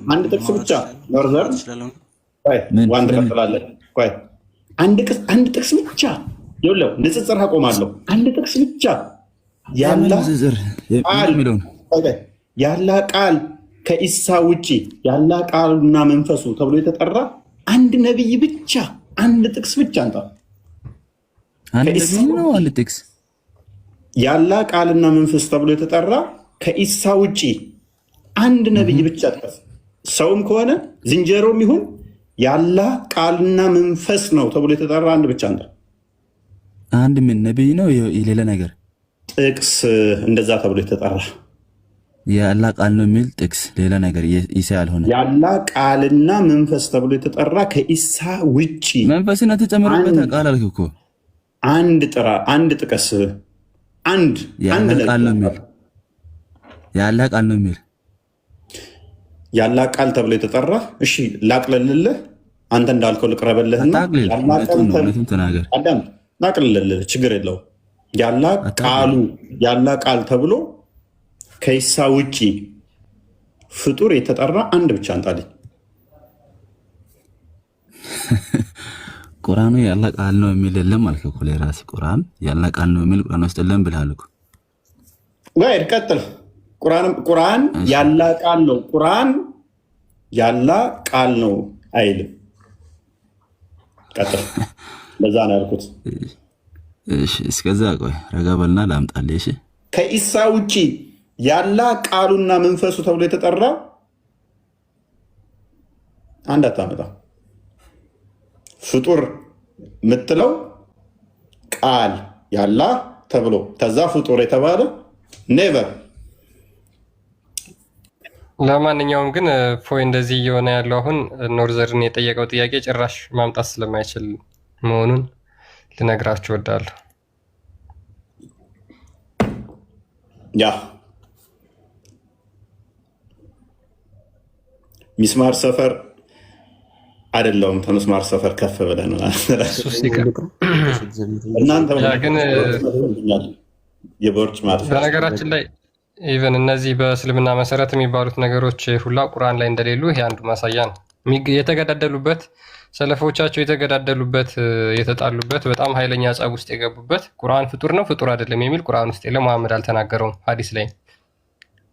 አንድ ጥቅስ ብቻ ኖርዘር ዋን ተከፍላለህ። ቆይ አንድ ጥቅስ ብቻ ይኸውልህ፣ ንጽጽር አቆማለሁ። አንድ ጥቅስ ብቻ ያላህ ቃል ከኢሳ ውጪ ያላህ ቃሉና መንፈሱ ተብሎ የተጠራ አንድ ነብይ ብቻ፣ አንድ ጥቅስ ብቻ አንተ አንድ ጥቅስ ያላህ ቃልና መንፈስ ተብሎ የተጠራ ከኢሳ ውጪ አንድ ነብይ ብቻ ጥቀስ። ሰውም ከሆነ ዝንጀሮም ይሁን ያላህ ቃልና መንፈስ ነው ተብሎ የተጠራ አንድ ብቻ አንተ አንድ ምን ነብይ ነው የሌላ ነገር ጥቅስ እንደዛ ተብሎ የተጠራ ያላህ ቃል ነው የሚል ጥቅስ ሌላ ነገር ኢሳ ያልሆነ ያላህ ቃልና መንፈስ ተብሎ የተጠራ ከኢሳ ውጪ መንፈስና ተጨምሮበት ቃል አልክ እኮ አንድ ጥቀስ። ያላህ ቃል ነው የሚል ያላህ ቃል ነው የሚል ያላህ ቃል ተብሎ የተጠራ እሺ፣ ላቅልልልህ። አንተ እንዳልከው ልቅረበልህና ላቅልልልህ፣ ችግር የለው። ያላህ ቃል ተብሎ ከኢሳ ውጪ ፍጡር የተጠራ አንድ ብቻ አንጣልኝ። ቁርአኑ ያላህ ቃል ነው የሚል የለም አልክ እኮ ለራስህ። ቁርአን ያላህ ቃል ነው የሚል ቁርአን ውስጥ የለም ብለሃል እኮ። ጋር ቀጥል። ቁርአን ያላህ ቃል ነው፣ ቁርአን ያላህ ቃል ነው አይልም። ቀጥል። ለዛ ነው ያልኩት። እሺ፣ እስከዛ ቆይ ረጋ በልና ላምጣልህ። እሺ፣ ከኢሳ ውጪ ያላህ ቃሉና መንፈሱ ተብሎ የተጠራ አንድ አታመጣ። ፍጡር የምትለው ቃል ያላህ ተብሎ ተዛ ፍጡር የተባለ ኔቨር። ለማንኛውም ግን ፎይ እንደዚህ እየሆነ ያለው አሁን ኖርዘርን የጠየቀው ጥያቄ ጭራሽ ማምጣት ስለማይችል መሆኑን ልነግራችሁ እወዳለሁ። ያ ሚስማር ሰፈር አይደለውም፣ ተመስማር ሰፈር ከፍ ብለን እናንተ ግን የቦርጭ ማለት በነገራችን ላይ ኢቨን እነዚህ በእስልምና መሰረት የሚባሉት ነገሮች ሁላ ቁርአን ላይ እንደሌሉ ይሄ አንዱ ማሳያ ነው። የተገዳደሉበት ሰለፎቻቸው የተገዳደሉበት የተጣሉበት በጣም ኃይለኛ ጸብ ውስጥ የገቡበት ቁርአን ፍጡር ነው ፍጡር አይደለም የሚል ቁርአን ውስጥ የለም። መሐመድ አልተናገረውም።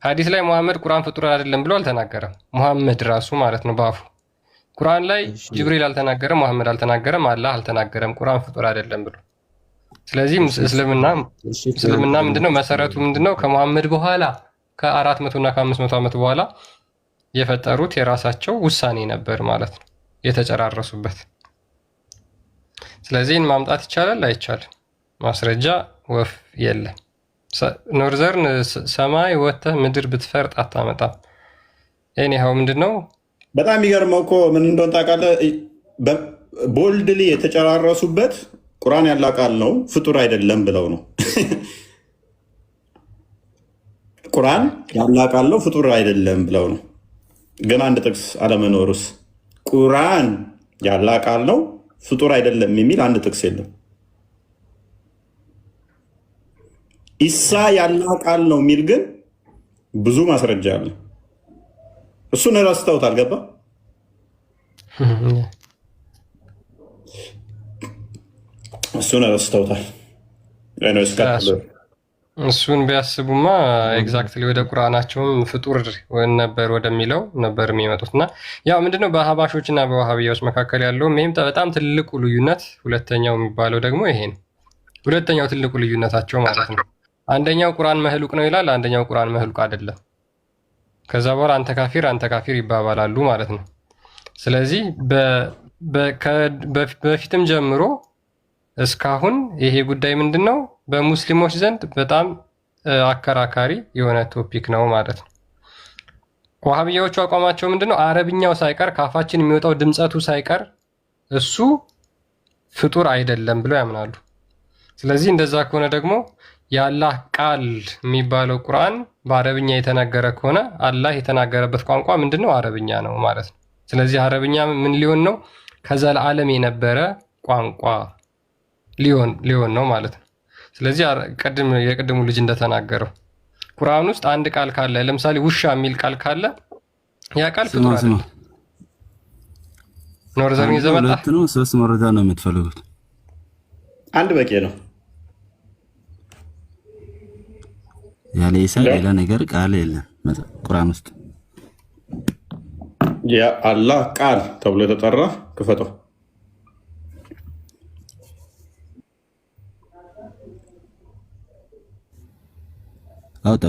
ሐዲስ ላይ መሐመድ ቁርአን ፍጡር አይደለም ብሎ አልተናገረም። መሐመድ ራሱ ማለት ነው በአፉ። ቁርአን ላይ ጅብሪል አልተናገረም፣ መሐመድ አልተናገረም፣ አላህ አልተናገረም ቁርአን ፍጡር አይደለም ብሎ። ስለዚህ እስልምና ምንድነው መሰረቱ ምንድነው? ከመሐመድ በኋላ ከ400 እና ከ500 ዓመት በኋላ የፈጠሩት የራሳቸው ውሳኔ ነበር ማለት ነው የተጨራረሱበት። ስለዚህ ማምጣት ይቻላል አይቻልም? ማስረጃ ወፍ የለም። ኖርዘርን ሰማይ ወጥተህ ምድር ብትፈርጥ አታመጣም። ኤኒሃው ምንድነው በጣም የሚገርመው እኮ ምን እንደሆነ ታውቃለህ? ቦልድሊ የተጨራረሱበት ቁርአን ያላህ ቃል ነው ፍጡር አይደለም ብለው ነው። ቁርአን ያላህ ቃል ነው ፍጡር አይደለም ብለው ነው። ግን አንድ ጥቅስ አለመኖሩስ ቁርአን ያላህ ቃል ነው ፍጡር አይደለም የሚል አንድ ጥቅስ የለም። ኢሳ ያላህ ቃል ነው የሚል ግን ብዙ ማስረጃ አለ። እሱን ረስተውታል። ገባ? እሱን ረስተውታል። እሱን ቢያስቡማ ኤግዛክትሊ ወደ ቁርአናቸውም ፍጡር ነበር ወደሚለው ነበር የሚመጡት። እና ያው ምንድነው በአህባሾች እና በዋሃብያዎች መካከል ያለውም ይህም በጣም ትልቁ ልዩነት፣ ሁለተኛው የሚባለው ደግሞ ይሄ ነው። ሁለተኛው ትልቁ ልዩነታቸው ማለት ነው። አንደኛው ቁርአን መህሉቅ ነው ይላል፣ አንደኛው ቁርአን መህሉቅ አይደለም። ከዛ በኋላ አንተ ካፊር ይባባላሉ ማለት ነው። ስለዚህ በፊትም ጀምሮ እስካሁን ይሄ ጉዳይ ምንድን ነው በሙስሊሞች ዘንድ በጣም አከራካሪ የሆነ ቶፒክ ነው ማለት ነው። ዋሃብያዎቹ አቋማቸው ምንድን ነው? አረብኛው ሳይቀር ካፋችን የሚወጣው ድምፀቱ ሳይቀር እሱ ፍጡር አይደለም ብለው ያምናሉ። ስለዚህ እንደዛ ከሆነ ደግሞ የአላህ ቃል የሚባለው ቁርአን በአረብኛ የተናገረ ከሆነ አላህ የተናገረበት ቋንቋ ምንድን ነው? አረብኛ ነው ማለት ነው። ስለዚህ አረብኛ ምን ሊሆን ነው? ከዘላለም የነበረ ቋንቋ ሊሆን ነው ማለት ነው። ስለዚህ የቅድሙ ልጅ እንደተናገረው ቁርአን ውስጥ አንድ ቃል ካለ፣ ለምሳሌ ውሻ የሚል ቃል ካለ ያ ቃል ፍጡር አይደለም። ኖርዘርን ይዘመጣ ነው። ሶስት መረጃ ነው የምትፈልጉት? አንድ በቂ ነው። ያለ ኢሳ ሌላ ነገር ቃል የለም ቁርአን ውስጥ። የአላህ ቃል ተብሎ የተጠራ ክፈተው። አውጣ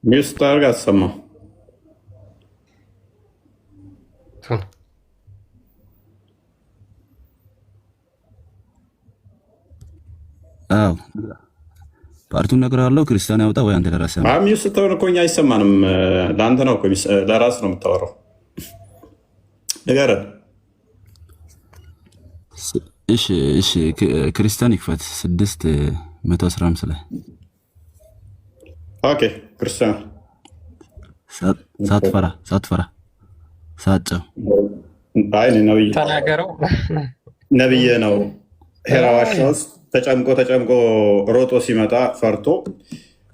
ሚስት አድርግ አሰማው። አዎ ፓርቱን እነግርሃለሁ። ክርስቲያን ያውጣ ወይ አንተ ለራስህ ነው? ሚስት ስትሆን እኮ እኛ አይሰማንም። ለአንተ ነው እኮ ለራስህ ነው የምታወራው። ንገረን። እሺ ክርስቲያን ይክፈት 615 ላይ ኦኬ። ክርስቲያን ሳትፈራ ሳትጨው አይ ነብይ ተናገረው። ነብይ ነው። ሄራ ዋሻ ውስጥ ተጨምቆ ሮጦ ሲመጣ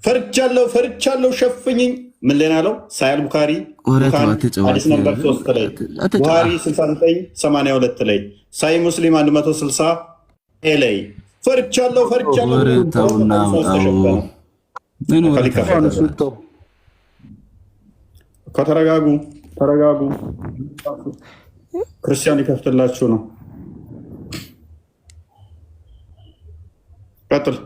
ፈርቻለሁ ሸፍኝኝ ምን ላይ ናለው? ሳያል ቡኻሪ ሐዲስ ነምበር 3 ላይ፣ ቡኻሪ 6982 ላይ፣ ሳይ ሙስሊም 160 ላይ ፈርቻለሁ ተረጋጉ። ክርስቲያን ይከፍትላችሁ ነው። ቀጥል።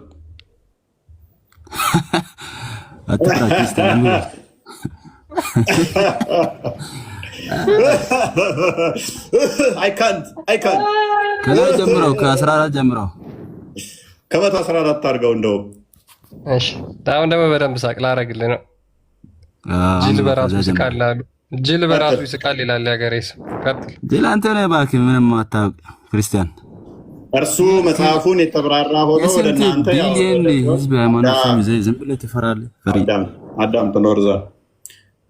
አይካንት ከላይ ጀምረው ከ14 ጀምረው ከ114 አድርገው እንደውም። እሺ አሁን ደግሞ በደንብ ሳቅ ላደርግልህ ነው። ጅል በራሱ ይስቃል አሉ። ጅል በራሱ ይስቃል ይላል የሀገሬ ሰው። ቀጥል። ጅል አንተ ነህ እባክህ፣ ምንም አታውቅ ክርስቲያን። እርሱ መጽሐፉን የተብራራ ሆኖ ወደ እናንተ ቢሊየን ህዝብ ሃይማኖት ዝም ብለህ ትፈራለህ። አዳምጥ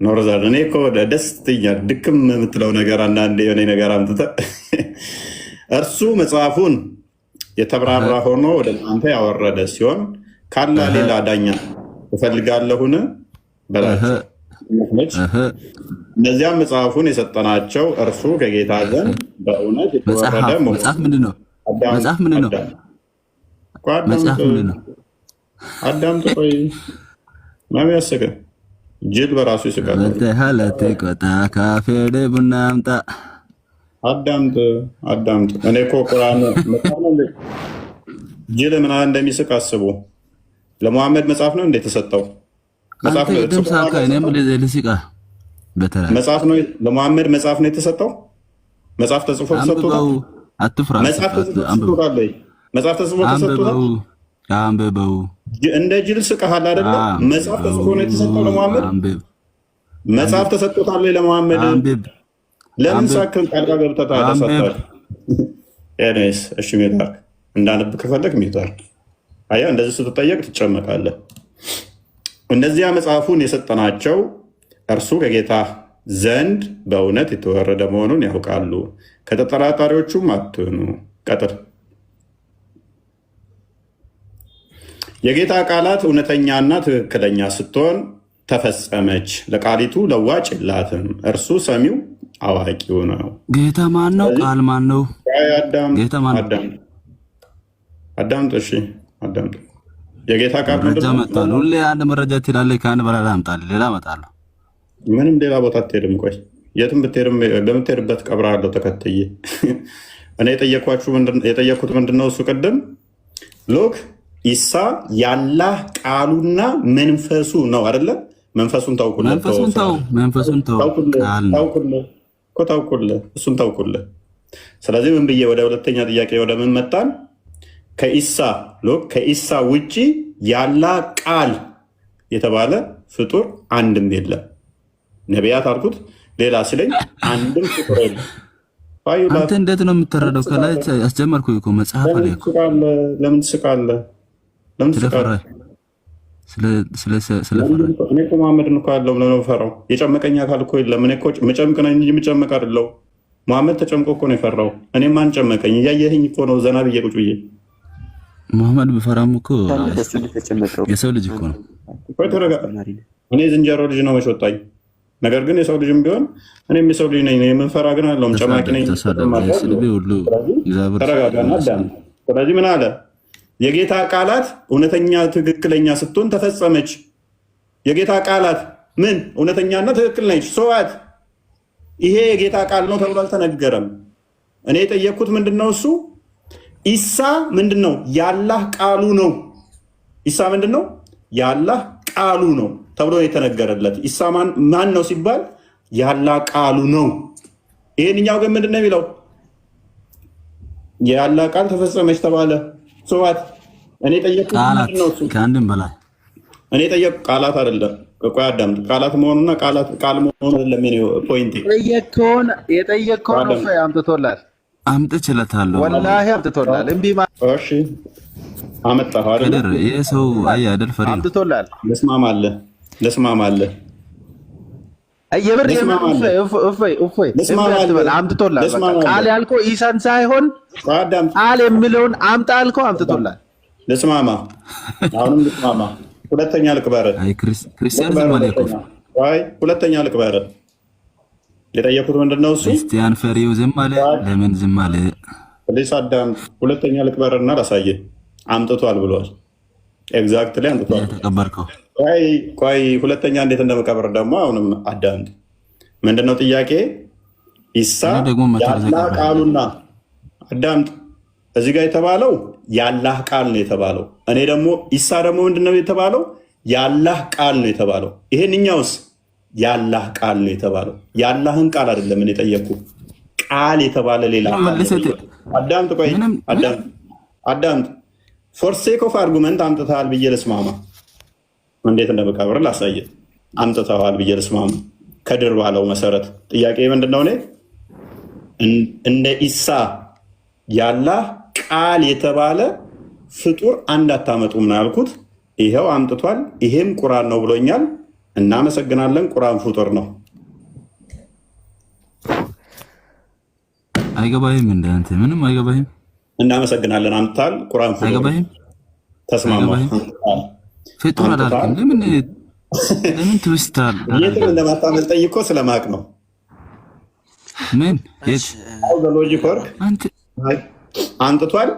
ኖርዘር እኔ እኮ ደስተኛ ድክም የምትለው ነገር አንዳንድ የሆነ ነገር አምጥተህ እርሱ መጽሐፉን የተብራራ ሆኖ ወደ እናንተ ያወረደ ሲሆን ካላ ሌላ ዳኛ እፈልጋለሁን በላቸው። እነዚያም መጽሐፉን የሰጠናቸው እርሱ ከጌታ ዘንድ በእውነት የተወረደ መጽሐፍ ምንድን ነው? አዳምጥ። ቆይ ማሚ ያሰገ ጅል በራሱ ይስቃል። ቆጣ ካፌ ቡና አምጣ። አዳምጥ። እኔ እኮ ቁርአን ጅል ምን እንደሚስቅ አስቡ። ለሙሐመድ መጽሐፍ ነው እንዴ የተሰጠው? መጽሐፍ ነው ለሙሐመድ መጽሐፍ ነው የተሰጠው? መጽሐፍ ተጽፎ ተሰጥቶታል? መጽሐፍ ተጽፎ ተሰጥቶታል? አንብበው። እንደ ጅል ስቀሃል አይደለ? መጽሐፍ ተጽፎ ነው የተሰጠው ለሙሐመድ? መጽሐፍ ተሰጥቶታል ለሙሐመድ? ለምን ሳክን ቃልጋ ገብተህ ታሳታለህ? ኤኒዌይስ እሺ ሚታርክ እንዳነብ ከፈለክ ሚታርክ አያ እንደዚህ ስትጠየቅ ትጨመቃለህ። እነዚያ መጽሐፉን የሰጠናቸው እርሱ ከጌታ ዘንድ በእውነት የተወረደ መሆኑን ያውቃሉ። ከተጠራጣሪዎቹም አትሁኑ። ቀጥል። የጌታ ቃላት እውነተኛና ትክክለኛ ስትሆን ተፈጸመች። ለቃሊቱ ለዋጭ የላትም። እርሱ ሰሚው አዋቂው ነው። ጌታ ማን ነው? ቃል ማን ነው? አዳምጥ። እሺ አዳምጥ። የጌታ ቃል መረጃ መጣል ሁሌ አንድ መረጃ ትላለህ፣ ከአንድ በላይ አምጣልህ፣ ሌላ እመጣለሁ። ምንም ሌላ ቦታ አትሄድም። ቆይ የትም ብትሄድም በምትሄድበት ቀብራለሁ ተከትዬ። እኔ የጠየኩት ምንድነው? እሱ ቅድም ሎክ ኢሳ ያላህ ቃሉና መንፈሱ ነው አይደለ? መንፈሱን ታውኩልህ፣ እሱን ታውኩልህ። ስለዚህ ምን ብዬ ወደ ሁለተኛ ጥያቄ ወደ ምን መጣን? ከኢሳ ውጪ ያላ ቃል የተባለ ፍጡር አንድም የለም። ነቢያት አልኩት ሌላ ሲለኝ አንድም ፍጡር የለም። አንተ እንዴት ነው የምትረዳው? ከላይ አስጀመርኩህ እኮ መጽሐፍ አለ እኮ። ለምን ትስቃለህ? ለምን ትስቃለህ? እኔ እኮ መሐመድን እኮ ያለው ነው ፈራው። የጨመቀኝ አካል እኮ የለም። እኔ እኮ መጨምቅ ነኝ እንጂ የምጨመቅ አይደለው። መሐመድ ተጨምቆ እኮ ነው የፈራው። እኔም ማን ጨመቀኝ? እያየኸኝ እኮ ነው ዘና ብዬ ቁጭ ብዬ። መሐመድ ብፈራም እኮ የሰው ልጅ እኮ ነው። እኔ ዝንጀሮ ልጅ ነው መሾጣኝ። ነገር ግን የሰው ልጅም ቢሆን እኔም የሰው ልጅ ነኝ። የምንፈራ ግን አለውም ጨማቂ ነኝ። ተረጋጋና አዳም። ስለዚህ ምን አለ? የጌታ ቃላት እውነተኛ ትክክለኛ ስትሆን ተፈጸመች። የጌታ ቃላት ምን እውነተኛና ትክክል ነች። ሰዋት ይሄ የጌታ ቃል ነው ተብሎ አልተነገረም። እኔ የጠየቅኩት ምንድነው? እሱ ኢሳ ምንድነው? ያላህ ቃሉ ነው። ኢሳ ምንድነው? ያላህ ቃሉ ነው ተብሎ የተነገረለት። ኢሳ ማን ነው ሲባል ያላህ ቃሉ ነው። ይሄንኛው ግን ምንድነው የሚለው? ያላህ ቃል ተፈጸመች ተባለ። ሰዋት እኔ ጠየቅኩት ምንድነው? እሱ ከአንድም በላይ እኔ ጠየቅ ቃላት አይደለም። ቆይ አዳምጥ። ቃላት መሆኑና ቃል መሆኑ አይደለም የኔ ፖይንት። የጠየቅከውን ነው አምጥቶላል። አምጥቼለታለሁ፣ ወላሂ አምጥቶላል። እምቢ እሺ አመጣህ አይደል? ይሄ ሰው አይ አይደል? ፈሪ አምጥቶላል። ለስማማለህ የምር አምጥቶላል። ቃል ያልከው ኢሳን ሳይሆን ቃል የሚለውን አምጣ አልከው፣ አምጥቶላል። ልስማማ፣ አሁንም ልስማማ። ሁለተኛ ልቅበር። ክርስቲያን ዝም አለ እኮ። ሁለተኛ ልቅበር። የጠየኩት ምንድነው? እሱ ክርስቲያን ፈሪው ዝም አለ። ለምን ዝም አለ? ፕሊስ አዳም። ሁለተኛ ልቅበርና ላሳየህ። አምጥቷል ብሏል። ኤግዛክትሊ አምጥቷል። ተቀበርከው? ቆይ ሁለተኛ እንዴት እንደመቀበር ደግሞ አሁንም አዳምጥ። ምንድነው ጥያቄ? ኢሳ ያላህ ቃሉና አዳምጥ። እዚህ ጋር የተባለው ያላህ ቃል ነው የተባለው። እኔ ደግሞ ኢሳ ደግሞ ምንድነው የተባለው? ያላህ ቃል ነው የተባለው። ይሄንኛውስ ያላህ ቃል ነው የተባለው። ያላህን ቃል አይደለም እኔ ጠየቅኩ። ቃል የተባለ ሌላ አዳምጥ። ቆይ አዳምጥ። ፎር ሴክ ኦፍ አርጉመንት አምጥተሃል ብዬ ልስማማ። እንዴት እንደመቃብር ላሳየህ። አምጥተዋል ብዬ ልስማማ። ከድር ባለው መሰረት ጥያቄ ምንድነው? እኔ እንደ ኢሳ ያላህ ቃል የተባለ ፍጡር አንድ አታመጡም ነው ያልኩት። ይሄው አምጥቷል። ይሄም ቁርአን ነው ብሎኛል። እናመሰግናለን። ቁርአን ፍጡር ነው። አይገባህም? እንዳንተ ምንም አይገባህም። እናመሰግናለን። አምጥቷል። ቁርአን ፍጡር አይገባህም? ተስማማ። ፍጡር አላልኩም። ለምን ትውስታል? የትም እንደማታመልጠኝ እኮ ስለማቅ ነው። ምን የት ሎጂክ ወርክ አምጥቷል።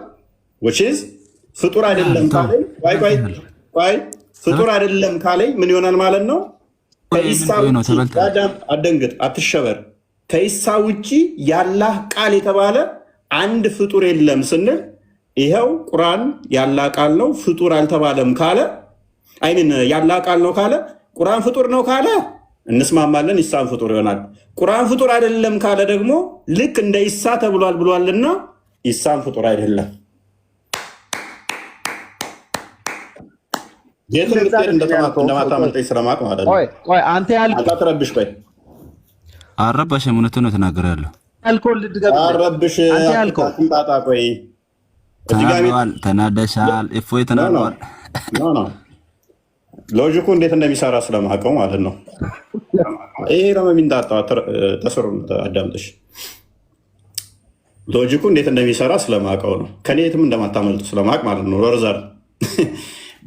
which ፍጡር አይደለም ካለኝ ቆይ ፍጡር አይደለም ካለኝ ምን ይሆናል ማለት ነው? ከኢሳ አደንግጥ፣ አትሸበር። ከኢሳ ውጪ ያላህ ቃል የተባለ አንድ ፍጡር የለም ስንል ይኸው ቁርአን ያላህ ቃል ነው ፍጡር አልተባለም ካለ አይምን ያላህ ቃል ነው ካለ ቁርአን ፍጡር ነው ካለ እንስማማለን። ኢሳም ፍጡር ይሆናል። ቁርአን ፍጡር አይደለም ካለ ደግሞ ልክ እንደ ኢሳ ተብሏል ብሏልና ኢሳም ፍጡር አይደለም። የትም ብትሄድ እንደማታመልጠኝ ስለማቅ ማለት ነው። ቆይ አንተ ያልከው አትረብሽ። ቆይ አረባሽም እውነቱን ነው ተናገራለሁ። ያልከው ልድገም። አረብሽ አንተ ያልከው ጣጣ። ቆይ ተናደሻል። እፎይ ተናግሯል። ኖ ሎጂኩ እንዴት እንደሚሰራ ስለማውቀው ማለት ነው። ይሄ ደግሞ የሚንጣጣው ተስሩ አዳምጥሽ። ሎጂኩ እንዴት እንደሚሰራ ስለማውቀው ነው። ከኔ የትም እንደማታመልጡ ስለማውቅ ማለት ነው። ሮርዛር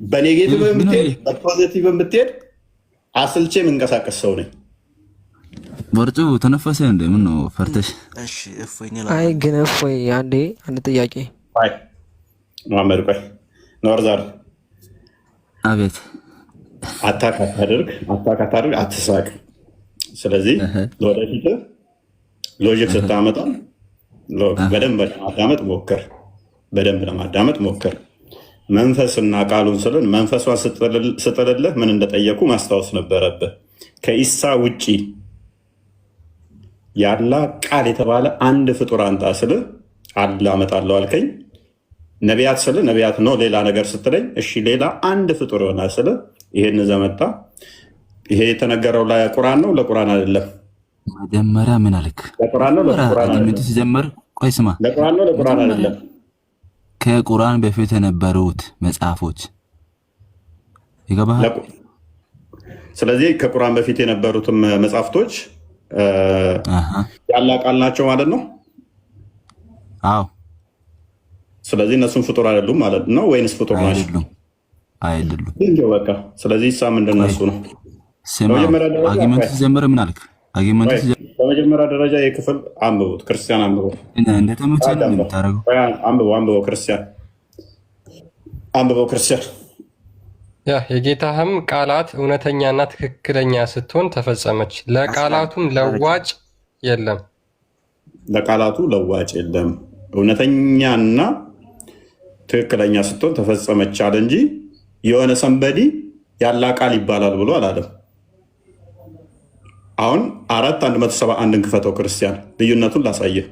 በኔጌቲቭ ብትሄድ በፖዚቲቭ ብትሄድ አስልቼ የምንቀሳቀስ ሰው ነኝ። ወርጩ ተነፈሰ እንደ ምን ነው ፈርተሽ? አይ ግን እፎይ አንድ ጥያቄ መሐመድ ቆይ ኖርዛር አቤት አታካታድርግ አትሳቅ። ስለዚህ ለወደፊት ሎጂክ ስታመጣ በደንብ ለማዳመጥ ሞክር። መንፈስና ቃሉን ስልን መንፈሷን ስጥልልህ ምን እንደጠየቁ ማስታወስ ነበረብህ። ከኢሳ ውጪ ያላ ቃል የተባለ አንድ ፍጡር አንጣ ስልህ አላ አመጣለሁ አልከኝ። ነቢያት ስልህ ነቢያት ነው ሌላ ነገር ስትለኝ እሺ ሌላ አንድ ፍጡር ሆነ ስልህ ይሄን ዘመጣ። ይሄ የተነገረው ለቁርአን ነው ለቁርአን አይደለም? መጀመሪያ ምን አልክ? ለቁርአን ነው ለቁርአን አይደለም? ሲጀመር ቆይ ስማ፣ ለቁርአን ነው ለቁርአን አይደለም? ከቁርአን በፊት የነበሩት መጽሐፎች ይገባሃል? ስለዚህ ከቁርአን በፊት የነበሩትም መጽሐፍቶች ያላ ቃል ናቸው ማለት ነው? አዎ። ስለዚህ እነሱም ፍጡር አይደሉም ማለት ነው ወይንስ ፍጡር ናቸው? አይደሉም። በቃ ስለዚህ ኢሳ ምንድን ነው? እሱ ነው። አርጊመንት ሲጀምር ምን አልክ? በመጀመሪያ ደረጃ የክፍል አንብቡት፣ ክርስቲያን አንብቡት። እንደተመቸኝ ነው የምታደርገው። አንብበው ክርስቲያን። ያ የጌታህም ቃላት እውነተኛና ትክክለኛ ስትሆን ተፈጸመች፣ ለቃላቱም ለዋጭ የለም። ለቃላቱ ለዋጭ የለም። እውነተኛና ትክክለኛ ስትሆን ተፈጸመች አለ እንጂ የሆነ ሰንበዲ ያላ ቃል ይባላል ብሎ አላለም። አሁን 4:171 ክፈተው ክርስቲያን፣ ልዩነቱን ላሳየህ።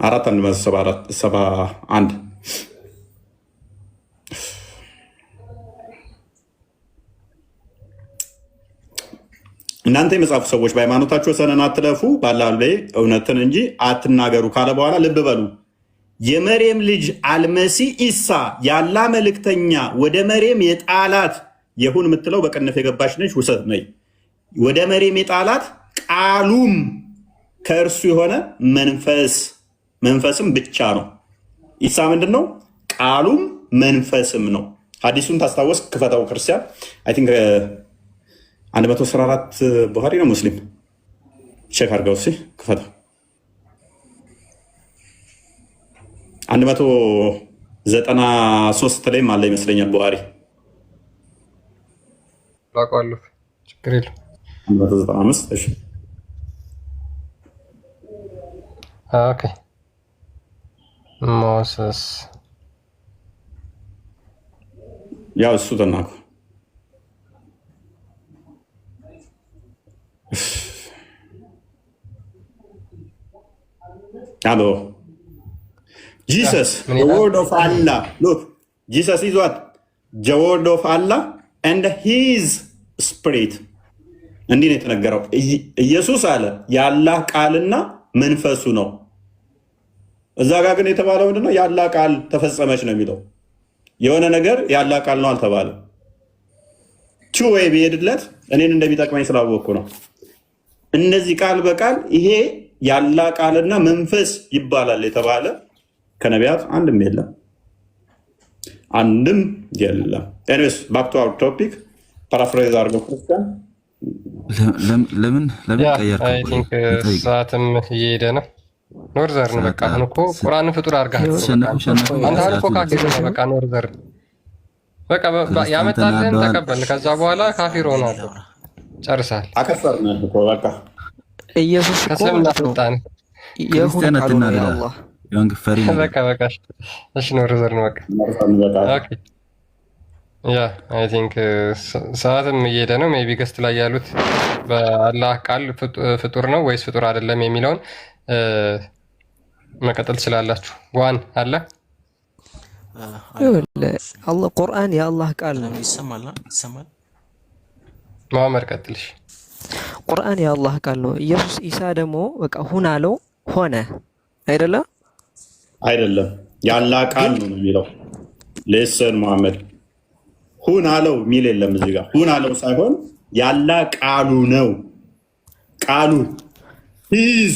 4:171 እናንተ የመጽሐፉ ሰዎች በሃይማኖታችሁ ወሰንን አትለፉ፣ በአላህ ላይ እውነትን እንጂ አትናገሩ ካለ በኋላ ልብ በሉ። የመርየም ልጅ አልመሲ ኢሳ ያላ መልእክተኛ ወደ መርየም የጣላት የሁን የምትለው በቅንፍ የገባች ነች፣ ውሰት ነይ። ወደ መርየም የጣላት ቃሉም ከእርሱ የሆነ መንፈስም ብቻ ነው። ኢሳ ምንድን ነው? ቃሉም መንፈስም ነው። ሐዲሱን ታስታወስ ክፈታው ክርስቲያን። አይ ቲንክ 114 ቡኻሪ ነው ሙስሊም ቼክ አድርገው እስኪ ክፈታው። 193 ላይም አለ ይመስለኛል ቡኻሪ። ላቋለሁ ችግር የለም። 195 እሺ። ኦኬ ሞሰስ ያው እሱ ተናኩ አሎ Jesus, the word of Allah. Look, Jesus is what? The word of Allah and his spirit. እንዲህ ነው የተነገረው። ኢየሱስ አለ የአላህ ቃልና መንፈሱ ነው። እዛ ጋር ግን የተባለው ምንድነው? የአላህ ቃል ተፈጸመች ነው የሚለው። የሆነ ነገር የአላህ ቃል ነው አልተባለም። ወይ ቢሄድለት እኔን እንደሚጠቅመኝ ስላወቅኩ ነው። እነዚህ ቃል በቃል ይሄ የአላህ ቃልና መንፈስ ይባላል የተባለ ከነቢያት አንድም የለም። ኤኒዌይስ ባክ ቱ አወር ቶፒክ። ፓራፍሬዝ አድርገው ክርስቲያን ለምን ሰዓትም እየሄደ ነው። ኖርዘርን በቃ አሁን እኮ ቁርአን ፍጡር አድርጋህ አንተ አሁን እኮ ካፊር ነው። በቃ ኖርዘርን በቃ ያመጣልህን ተቀበል። ከዛ በኋላ ካፊር ሆናለሁ። ጨርሳል። አከፈርነህ እኮ በቃ ኢየሱስ እኮ ከሰምና ፍጣን ክርስቲያን አትናደዳ በቃ እሺ ኖርዘርን በቃ ኦኬ። ያ አይ ቲንክ ሰዓትም እየሄደ ነው። ሜይ ቢ ገስት ላይ ያሉት በአላህ ቃል ፍጡር ነው ወይስ ፍጡር አይደለም የሚለውን መቀጠል ትችላላችሁ። ዋን አለ አላህ ቁርአን የአላህ ቃል ነው። ይሰማል። መሐመድ ቀጥልሽ። ቁርአን የአላህ ቃል ነው። ኢየሱስ ኢሳ ደግሞ በቃ ሁን አለው ሆነ። አይደለም የአላህ ቃል ነው የሚለው። ሌሰን መሐመድ ሁን አለው ሚል የለም እዚህ ጋር። ሁን አለው ሳይሆን የአላህ ቃሉ ነው። ቃሉ ሂዝ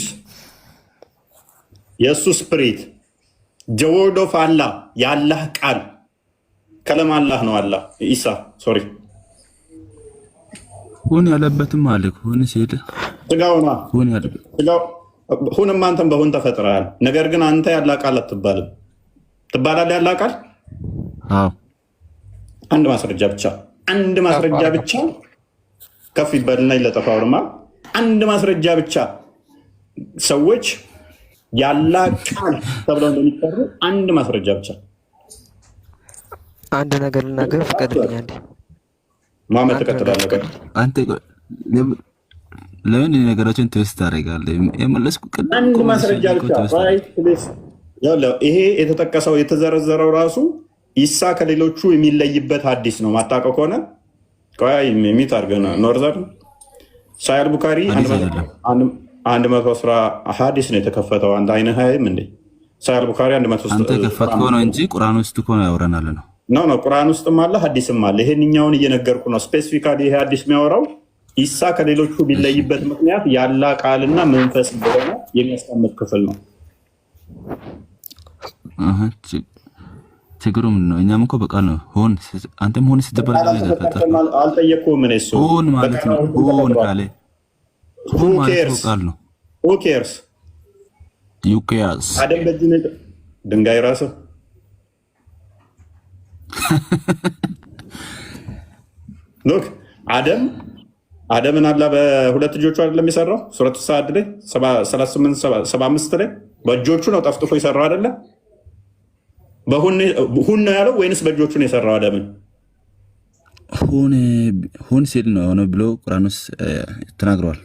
የእሱ ስፕሪት ጀወርድ ኦፍ አላህ የአላህ ቃል ከለም አላህ ነው። አላህ ኢሳ ሶሪ ሁን ያለበትም አለ። ሁን ሲሄድ ስጋውና ሁን ያለበት ሁንም አንተም በሁን ተፈጥረሃል። ነገር ግን አንተ ያላህ ቃል አትባልም። ትባላለህ ያላህ ቃል። አዎ አንድ ማስረጃ ብቻ ከፍ ይበልና ይለጠፋውርማ አንድ ማስረጃ ብቻ ሰዎች ያላ ቃል ተብለው እንደሚጠሩ አንድ ማስረጃ ብቻ አንድ ነገር ልናገር ፍቀድልኝ። ማመት ተከተላለህ አንተ ለምን ነገሮችን ትውስት ታደርጋለህ? የመለስኩ አንድ ማስረጃ ብቻ ይሄ የተጠቀሰው የተዘረዘረው ራሱ ኢሳ ከሌሎቹ የሚለይበት ሐዲስ ነው። ማታውቀው ከሆነ ቆይ ሚት አድርገና ኖርዘር ሳይል ቡካሪ 110 ሐዲስ ነው የተከፈተው። አንተ አይነህ አይም እንዴ ሳይል ቡካሪ 100 አንተ ከፈትከው ነው እንጂ ቁርአን ውስጥ እኮ ነው ያወራናል ነው ነው ቁርአን ውስጥም አለ ሐዲስም አለ። ይሄንኛውን እየነገርኩ ነው። ስፔሲፊካሊ ይሄ ሐዲስ የሚያወራው ኢሳ ከሌሎቹ ቢለይበት ምክንያት ያላ ቃልና መንፈስ እንደሆነ የሚያስቀምጥ ክፍል ነው። ችግሩ ምንድን ነው? እኛም እኮ በቃል ነው ሆን አንተም ሆን ስትባል አልጠየቅኩም። እኔ እሱ ሆን ማለት ነው። ሆን ካለ ሆን ማለት ቃል ነው። who cares አደም በእጅ ድንጋይ ራስህ ሎክ አደምን አላ በሁለት እጆቹ አይደለም የሰራው? ሱረቱ ሰዓድ ላይ 38-75 ላይ በእጆቹ ነው ጠፍጥፎ የሰራው አይደለ? ሁን ነው ያለው ወይንስ በእጆቹ ነው የሰራው አደምን? ሁን ሲል ነው ሆነ ብሎ ቁርአን ውስጥ ተናግሯል።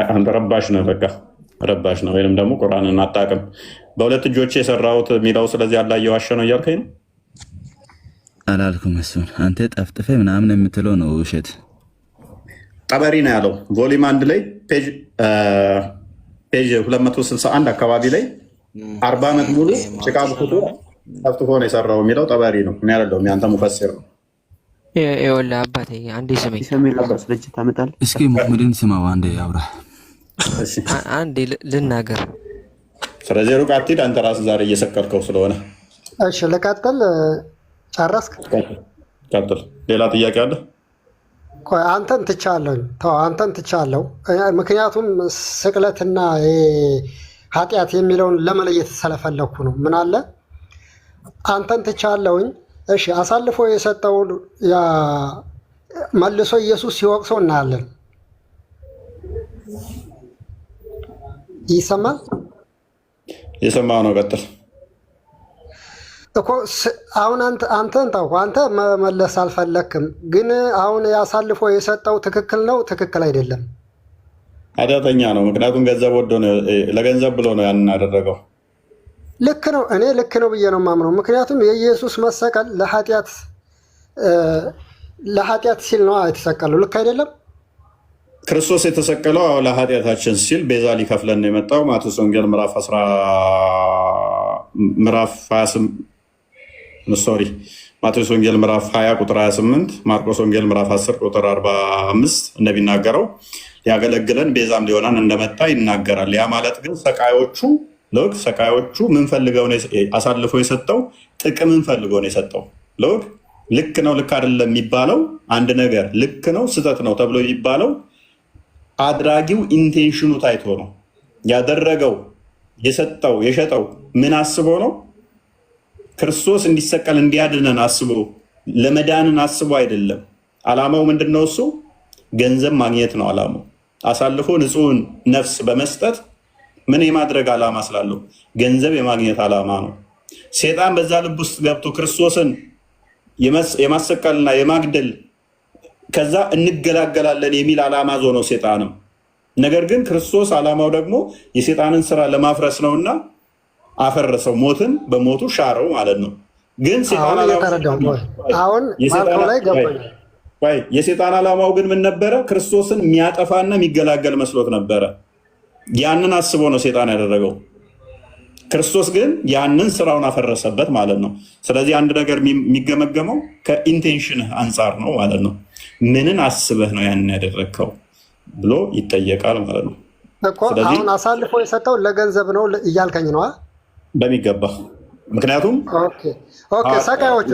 አንተ ረባሽ ነው፣ በቃ ረባሽ ነው። ወይንም ደግሞ ቁርአንን አታውቅም። በሁለት እጆቼ የሰራሁት የሚለው ስለዚህ አላህ እየዋሸ ነው እያልከኝ ነው? አላልኩም። እሱን አንተ ጠፍጥፈ ምናምን የምትለው ነው ውሸት። ጠበሪ ነው ያለው ቮሊም 1 ላይ ፔጅ 261 አካባቢ ላይ 40 ዓመት ሙሉ ጭቃ ብኩቶ ጠፍጥፎ ነው የሰራው የሚለው ጠበሪ ነው። እኔ አይደለሁም፣ ያንተ ሙፈሲር ነው። ይኸውልህ አባቴ አንዴ ስሜኝ እስኪ ሙሐመድን ስማው አንዴ አውራ አንዴ ልናገር። ስለዚህ ሩቅ አትሂድ አንተ ራስህ ዛሬ እየሰከርከው ስለሆነ። እሺ ልቀጥል። ጨረስክ? ቀጥል። ሌላ ጥያቄ አለ? ቆይ አንተን ትቻለሁ። ምክንያቱም ስቅለትና ኃጢአት የሚለውን ለመለየት ስለፈለኩ ነው። ምን አለ አንተን ትቻለሁኝ። እሺ አሳልፎ የሰጠውን መልሶ ኢየሱስ ሲወቅሰው እናያለን። ይሰማል? የሰማው ነው። ቀጥል እኮ አሁን አንተን ታውቁ። አንተ መመለስ አልፈለክም፣ ግን አሁን ያሳልፎ የሰጠው ትክክል ነው ትክክል አይደለም? ኃጢአተኛ ነው። ምክንያቱም ገንዘብ ወዶ ነው፣ ለገንዘብ ብሎ ነው ያንን ያደረገው። ልክ ነው። እኔ ልክ ነው ብዬ ነው የማምነው። ምክንያቱም የኢየሱስ መሰቀል ለኃጢአት ሲል ነው የተሰቀለው። ልክ አይደለም? ክርስቶስ የተሰቀለው ለኃጢአታችን ሲል ቤዛ ሊከፍለን ነው የመጣው። ማቴዎስ ወንጌል ምዕራፍ 20 ቁጥር 28፣ ማርቆስ ወንጌል ምዕራፍ 10 ቁጥር 45 እንደሚናገረው ሊያገለግለን ቤዛም ሊሆናን እንደመጣ ይናገራል። ያ ማለት ግን ሰቃዮቹ ምን ፈልገው ነው አሳልፎ የሰጠው? ጥቅምን ፈልገው ነው የሰጠው። ልክ ነው ልክ አይደለም የሚባለው አንድ ነገር ልክ ነው ስህተት ነው ተብሎ የሚባለው አድራጊው ኢንቴንሽኑ ታይቶ ነው። ያደረገው የሰጠው የሸጠው ምን አስቦ ነው? ክርስቶስ እንዲሰቀል እንዲያድነን አስቦ ለመዳንን አስቦ አይደለም። አላማው ምንድነው? እሱ ገንዘብ ማግኘት ነው አላማው። አሳልፎ ንጹሕን ነፍስ በመስጠት ምን የማድረግ አላማ ስላለው ገንዘብ የማግኘት አላማ ነው። ሴጣን በዛ ልብ ውስጥ ገብቶ ክርስቶስን የማሰቀልና የማግደል ከዛ እንገላገላለን የሚል አላማ ዞ ነው ሴጣንም። ነገር ግን ክርስቶስ አላማው ደግሞ የሴጣንን ስራ ለማፍረስ ነውና አፈረሰው፣ ሞትን በሞቱ ሻረው ማለት ነው። ግን የሴጣን አላማው ግን ምን ነበረ? ክርስቶስን የሚያጠፋና የሚገላገል መስሎት ነበረ። ያንን አስቦ ነው ሴጣን ያደረገው። ክርስቶስ ግን ያንን ስራውን አፈረሰበት ማለት ነው። ስለዚህ አንድ ነገር የሚገመገመው ከኢንቴንሽንህ አንጻር ነው ማለት ነው። ምንን አስበህ ነው ያንን ያደረግከው ብሎ ይጠየቃል ማለት ነው። አሁን አሳልፎ የሰጠው ለገንዘብ ነው እያልከኝ ነዋ? በሚገባ። ምክንያቱም ሰቃዮቹ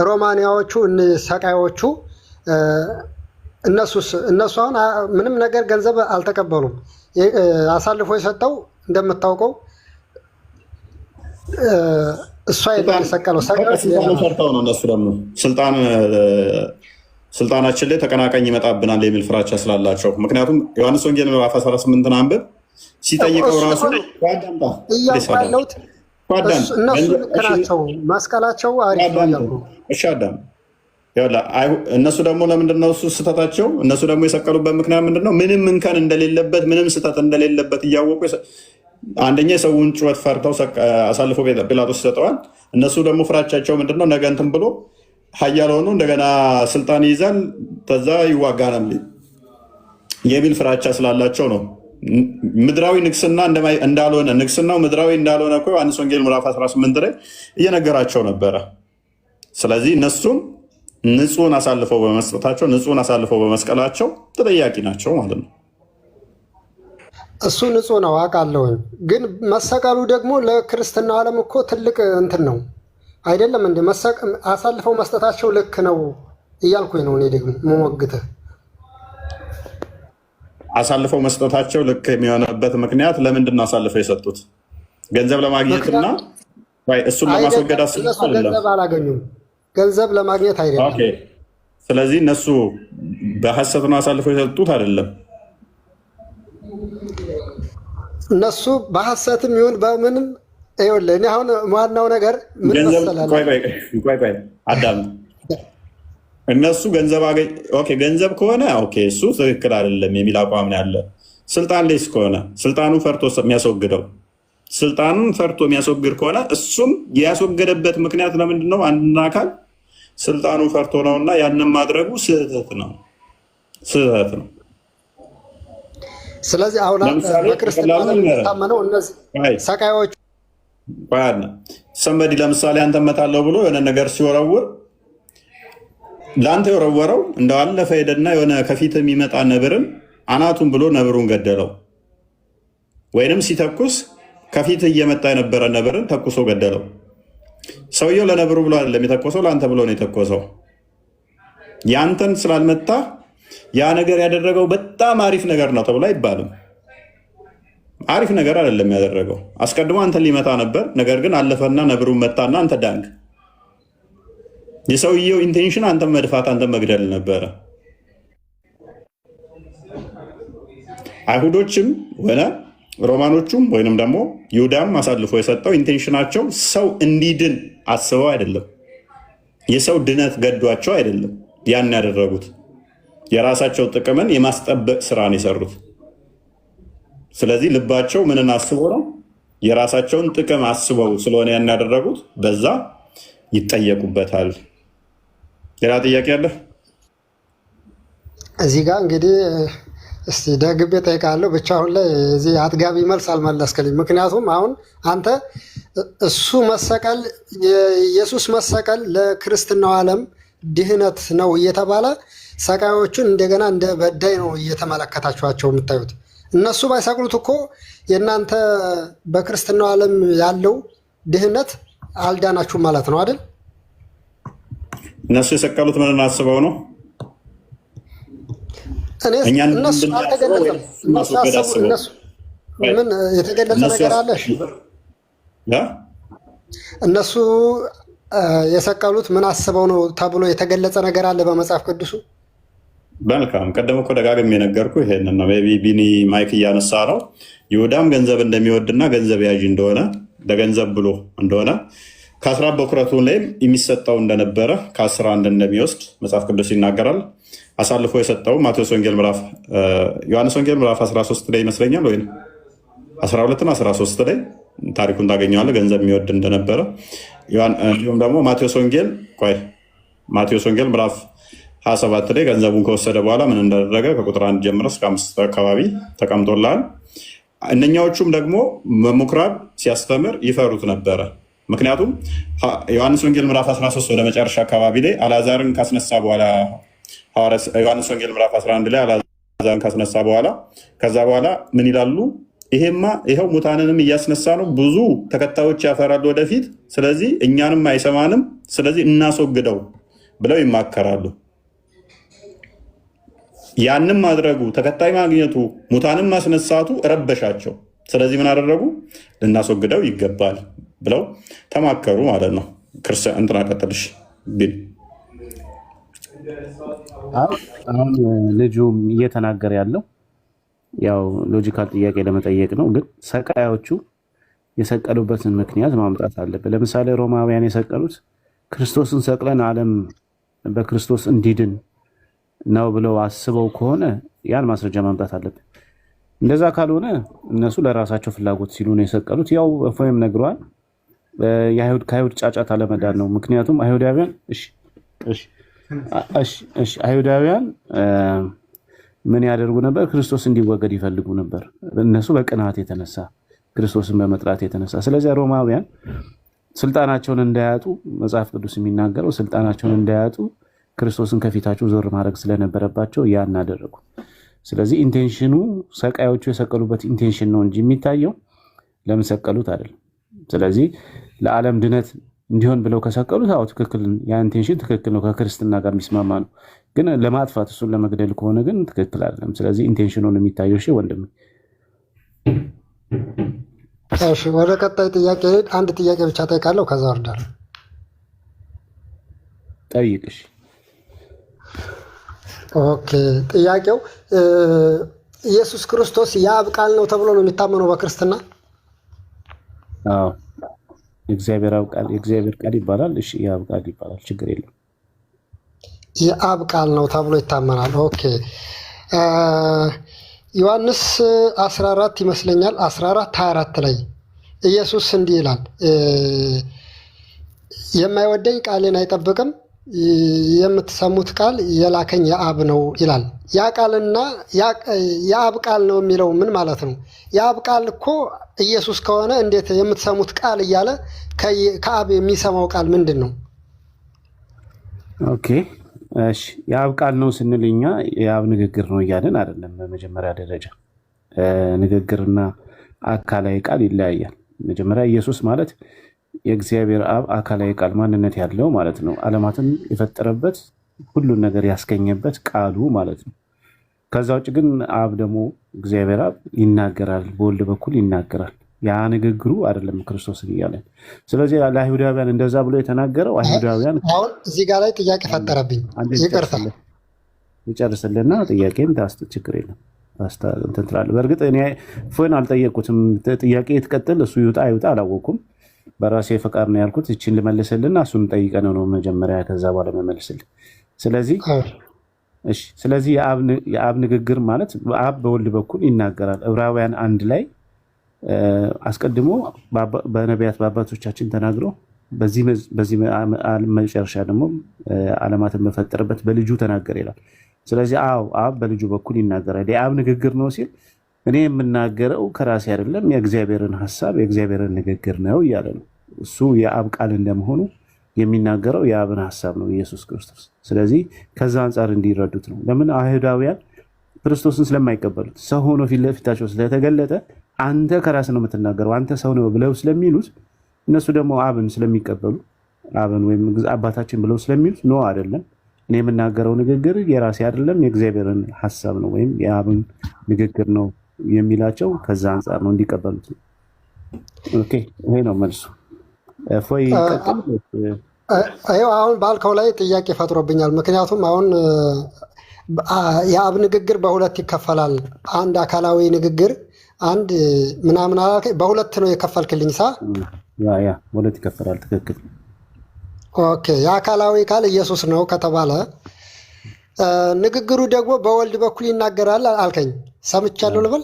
ሮማንያዎቹ ሰቃዮቹ እነሱ አሁን ምንም ነገር ገንዘብ አልተቀበሉም። አሳልፎ የሰጠው እንደምታውቀው እሱ አይደለም የሰቀለው። ስልጣኑ ፈርተው ነው። እነሱ ደግሞ ስልጣናችን ላይ ተቀናቃኝ ይመጣብናል የሚል ፍራቻ ስላላቸው። ምክንያቱም ዮሐንስ ወንጌል ምዕራፍ 18 አንብብ ሲጠይቀው ራሱ እያለሁት እነሱ ልክ ናቸው፣ መስቀላቸው አሪፍ ነው። እሺ አዳም እነሱ ደግሞ ለምንድነው እሱ ስህተታቸው? እነሱ ደግሞ የሰቀሉበት ምክንያት ምንድነው? ምንም እንከን እንደሌለበት ምንም ስህተት እንደሌለበት እያወቁ አንደኛ የሰውን ጩኸት ፈርተው አሳልፎ ጲላጦስ ይሰጠዋል። እነሱ ደግሞ ፍራቻቸው ምንድነው? ነገ እንትን ብሎ ኃያል ሆኖ እንደገና ስልጣን ይይዛል፣ ከዛ ይዋጋናል የሚል ፍራቻ ስላላቸው ነው። ምድራዊ ንግስና እንዳልሆነ ንግስናው ምድራዊ እንዳልሆነ እኮ ዮሐንስ ወንጌል ምዕራፍ 18 ላይ እየነገራቸው ነበረ። ስለዚህ እነሱም ንጹህን አሳልፈው በመስጠታቸው ንጹህን አሳልፈው በመስቀላቸው ተጠያቂ ናቸው ማለት ነው። እሱ ንጹህ ነው አውቃለሁኝ፣ ግን መሰቀሉ ደግሞ ለክርስትናው ዓለም እኮ ትልቅ እንትን ነው አይደለም እንደ አሳልፈው መስጠታቸው ልክ ነው እያልኩኝ ነው። እኔ ደግሞ መሞግትህ አሳልፈው መስጠታቸው ልክ የሚሆነበት ምክንያት ለምንድን ነው አሳልፈው የሰጡት? ገንዘብ ለማግኘትና እሱን ለማስወገድ ገንዘብ አላገኙም። ገንዘብ ለማግኘት አይደለም። ስለዚህ እነሱ በሐሰት ነው አሳልፈው የሰጡት አይደለም። እነሱ በሐሰትም ይሁን በምንም ይኸውልህ፣ እኔ አሁን ዋናው ነገር ምን መሰለህ? ቆይ አዳም፣ እነሱ ገንዘብ ከሆነ እሱ ትክክል አይደለም የሚል አቋም ነው ያለ። ስልጣን ላይ ከሆነ ስልጣኑን ፈርቶ የሚያስወግደው ስልጣኑን ፈርቶ የሚያስወግድ ከሆነ እሱም ያስወገደበት ምክንያት ለምንድን ነው? አንድና አካል ስልጣኑን ፈርቶ ነውና ያንን ማድረጉ ስህተት ነው። ስለዚህ አሁን በክርስትና የምታመነው እነዚህ ሰቃዮች ሰንበዲ ለምሳሌ አንተ መታለው ብሎ የሆነ ነገር ሲወረውር ለአንተ የወረወረው እንደዋለፈ ሄደና የሆነ ከፊት የሚመጣ ነብርን አናቱን ብሎ ነብሩን ገደለው። ወይንም ሲተኩስ ከፊት እየመጣ የነበረ ነብርን ተኩሶ ገደለው። ሰውየው ለነብሩ ብሎ አይደለም የተኮሰው፣ ለአንተ ብሎ ነው የተኮሰው። ያንተን ስላልመታ ያ ነገር ያደረገው በጣም አሪፍ ነገር ነው ተብሎ አይባልም። አሪፍ ነገር አይደለም ያደረገው። አስቀድሞ አንተን ሊመታ ነበር፣ ነገር ግን አለፈና ነብሩን መታና አንተ ዳንክ። የሰውየው ኢንቴንሽን አንተን መድፋት፣ አንተን መግደል ነበረ። አይሁዶችም ሆነ ሮማኖቹም ወይንም ደግሞ ይሁዳም አሳልፎ የሰጠው ኢንቴንሽናቸው ሰው እንዲድን አስበው አይደለም። የሰው ድነት ገዷቸው አይደለም። ያን ያደረጉት የራሳቸው ጥቅምን የማስጠበቅ ስራን የሰሩት። ስለዚህ ልባቸው ምንን አስበው ነው? የራሳቸውን ጥቅም አስበው ስለሆነ ያን ያደረጉት፣ በዛ ይጠየቁበታል። ሌላ ጥያቄ አለ? እዚህ ጋር እንግዲህ እስቲ ደግቤ ጠይቃለሁ። ብቻ አሁን ላይ እዚህ አጥጋቢ መልስ አልመለስክልኝ። ምክንያቱም አሁን አንተ እሱ መሰቀል የኢየሱስ መሰቀል ለክርስትናው ዓለም ድህነት ነው እየተባለ ሰቃዮቹን እንደገና እንደ በዳይ ነው እየተመለከታችኋቸው የምታዩት። እነሱ ባይሰቅሉት እኮ የእናንተ በክርስትናው ዓለም ያለው ድህነት አልዳናችሁም ማለት ነው አይደል? እነሱ የሰቀሉት ምን አስበው ነው? እነሱ አልተገለጸም። ምን የተገለጸ ነገር አለ? እነሱ የሰቀሉት ምን አስበው ነው ተብሎ የተገለጸ ነገር አለ በመጽሐፍ ቅዱሱ? መልካም። ቀደም እኮ ደጋግሜ የነገርኩህ ይሄንን ነው። ቢኒ ማይክ እያነሳ ነው። ይሁዳም ገንዘብ እንደሚወድና ገንዘብ ያዥ እንደሆነ ለገንዘብ ብሎ እንደሆነ ከአስራት በኩራቱ ላይም የሚሰጠው እንደነበረ ከ11 እንደሚወስድ መጽሐፍ ቅዱስ ይናገራል። አሳልፎ የሰጠው ማቴዎስ ወንጌል ዮሐንስ ወንጌል ምዕራፍ 13 ላይ ይመስለኛል፣ ወይም 12ና 13 ላይ ታሪኩን ታገኘዋለህ። ገንዘብ የሚወድ እንደነበረ። እንዲሁም ደግሞ ማቴዎስ ወንጌል ምዕራፍ 27 ላይ ገንዘቡን ከወሰደ በኋላ ምን እንዳደረገ ከቁጥር 1 ጀምሮ እስከ 5 አካባቢ ተቀምጦልሃል። እነኛዎቹም ደግሞ በምኩራብ ሲያስተምር ይፈሩት ነበረ። ምክንያቱም ዮሐንስ ወንጌል ምዕራፍ 13 ወደ መጨረሻ አካባቢ ላይ አልዓዛርን ካስነሳ በኋላ ዮሐንስ ወንጌል ምዕራፍ 11 ላይ አልዓዛርን ካስነሳ በኋላ ከዛ በኋላ ምን ይላሉ? ይኸው ሙታንንም እያስነሳ ነው፣ ብዙ ተከታዮች ያፈራል ወደፊት፣ ስለዚህ እኛንም አይሰማንም፣ ስለዚህ እናስወግደው ብለው ይማከራሉ። ያንም ማድረጉ ተከታይ ማግኘቱ ሙታንም ማስነሳቱ ረበሻቸው። ስለዚህ ምን አደረጉ? ልናስወግደው ይገባል ብለው ተማከሩ ማለት ነው። ክርስቲያን እንትና ቀጥልሽ ቢል አሁን ልጁ እየተናገረ ያለው ያው ሎጂካል ጥያቄ ለመጠየቅ ነው። ግን ሰቃዮቹ የሰቀሉበትን ምክንያት ማምጣት አለብን። ለምሳሌ ሮማውያን የሰቀሉት ክርስቶስን ሰቅለን ዓለም በክርስቶስ እንዲድን ነው ብለው አስበው ከሆነ ያን ማስረጃ ማምጣት አለብን። እንደዛ ካልሆነ እነሱ ለራሳቸው ፍላጎት ሲሉ ነው የሰቀሉት። ያው እፎይም ነግሯል፣ ከአይሁድ ጫጫታ ለመዳን ነው። ምክንያቱም አይሁዳውያን ምን ያደርጉ ነበር? ክርስቶስ እንዲወገድ ይፈልጉ ነበር። እነሱ በቅናት የተነሳ ክርስቶስን በመጥላት የተነሳ። ስለዚህ ሮማውያን ስልጣናቸውን እንዳያጡ መጽሐፍ ቅዱስ የሚናገረው ስልጣናቸውን እንዳያጡ ክርስቶስን ከፊታቸው ዞር ማድረግ ስለነበረባቸው ያን አደረጉ። ስለዚህ ኢንቴንሽኑ ሰቃዮቹ የሰቀሉበት ኢንቴንሽን ነው እንጂ የሚታየው ለምን ሰቀሉት አይደለም። ስለዚህ ለዓለም ድነት እንዲሆን ብለው ከሰቀሉት አዎ ትክክል፣ ያ ኢንቴንሽን ትክክል ነው፣ ከክርስትና ጋር የሚስማማ ነው። ግን ለማጥፋት እሱን ለመግደል ከሆነ ግን ትክክል አይደለም። ስለዚህ ኢንቴንሽኑን የሚታየው እሺ ወንድም። እሺ ወደ ቀጣይ ጥያቄ አንድ ጥያቄ ብቻ ጠይቃለሁ፣ ከዛ ወርዳለሁ። ጠይቅሽ። ኦኬ ጥያቄው ኢየሱስ ክርስቶስ የአብ ቃል ነው ተብሎ ነው የሚታመነው በክርስትና? አዎ የእግዚአብሔር ቃል ይባላል። እሺ የአብ ቃል ይባላል፣ ችግር የለም። የአብ ቃል ነው ተብሎ ይታመናል። ኦኬ ዮሐንስ 14 ይመስለኛል 14:24 ላይ ኢየሱስ እንዲህ ይላል፣ የማይወደኝ ቃሌን አይጠብቅም፣ የምትሰሙት ቃል የላከኝ የአብ ነው ይላል። ያ ቃልና የአብ ቃል ነው የሚለው ምን ማለት ነው? የአብ ቃል እኮ ኢየሱስ ከሆነ እንዴት የምትሰሙት ቃል እያለ ከአብ የሚሰማው ቃል ምንድን ነው? ኦኬ እሺ የአብ ቃል ነው ስንል እኛ የአብ ንግግር ነው እያለን አይደለም። በመጀመሪያ ደረጃ ንግግርና አካላዊ ቃል ይለያያል። መጀመሪያ ኢየሱስ ማለት የእግዚአብሔር አብ አካላዊ ቃል ማንነት ያለው ማለት ነው። ዓለማትን የፈጠረበት ሁሉን ነገር ያስገኘበት ቃሉ ማለት ነው። ከዛ ውጭ ግን አብ ደግሞ እግዚአብሔር አብ ይናገራል፣ በወልድ በኩል ይናገራል። ያ ንግግሩ አይደለም ክርስቶስን እያለን። ስለዚህ ለአይሁዳውያን እንደዛ ብሎ የተናገረው አይሁዳውያን አሁን እዚህ ጋር ላይ ጥያቄ ፈጠረብኝ፣ ይቅርታ ይጨርስልና ጥያቄን ችግር የለም እንትን ትላለህ። በእርግጥ እኔ ፎን አልጠየቁትም። ጥያቄ የተቀጥል እሱ ይውጣ አይውጣ አላወኩም። በራሴ ፈቃድ ነው ያልኩት። እቺን ልመልስልና እሱን ጠይቀን ነው መጀመሪያ፣ ከዛ በኋላ መመልስልህ። ስለዚህ የአብ ንግግር ማለት አብ በወልድ በኩል ይናገራል። ዕብራውያን 1 ላይ አስቀድሞ በነቢያት በአባቶቻችን ተናግሮ በዚህ መጨረሻ ደግሞ ዓለማትን በፈጠረበት በልጁ ተናገረ ይላል። ስለዚህ አብ በልጁ በኩል ይናገራል። የአብ ንግግር ነው ሲል እኔ የምናገረው ከራሴ አይደለም፣ የእግዚአብሔርን ሀሳብ የእግዚአብሔርን ንግግር ነው እያለ ነው። እሱ የአብ ቃል እንደመሆኑ የሚናገረው የአብን ሀሳብ ነው ኢየሱስ ክርስቶስ። ስለዚህ ከዛ አንጻር እንዲረዱት ነው። ለምን አይሁዳውያን ክርስቶስን ስለማይቀበሉት ሰው ሆኖ ፊት ለፊታቸው ስለተገለጠ አንተ ከራስ ነው የምትናገረው፣ አንተ ሰው ነው ብለው ስለሚሉት፣ እነሱ ደግሞ አብን ስለሚቀበሉ አብን ወይም አባታችን ብለው ስለሚሉት ኖ አይደለም፣ እኔ የምናገረው ንግግር የራሴ አይደለም የእግዚአብሔርን ሀሳብ ነው ወይም የአብን ንግግር ነው የሚላቸው ከዛ አንጻር ነው እንዲቀበሉት ነው። ኦኬ ይሄ ነው መልሱ። ፎይ ቀጥል። አሁን ባልከው ላይ ጥያቄ ፈጥሮብኛል። ምክንያቱም አሁን የአብ ንግግር በሁለት ይከፈላል። አንድ አካላዊ ንግግር፣ አንድ ምናምን አላልከኝ? በሁለት ነው የከፈልክልኝ ሳ ያ በሁለት ይከፈላል። ትክክል። ኦኬ የአካላዊ ቃል ኢየሱስ ነው ከተባለ ንግግሩ ደግሞ በወልድ በኩል ይናገራል አልከኝ። ሰምቻለሁ ልበል?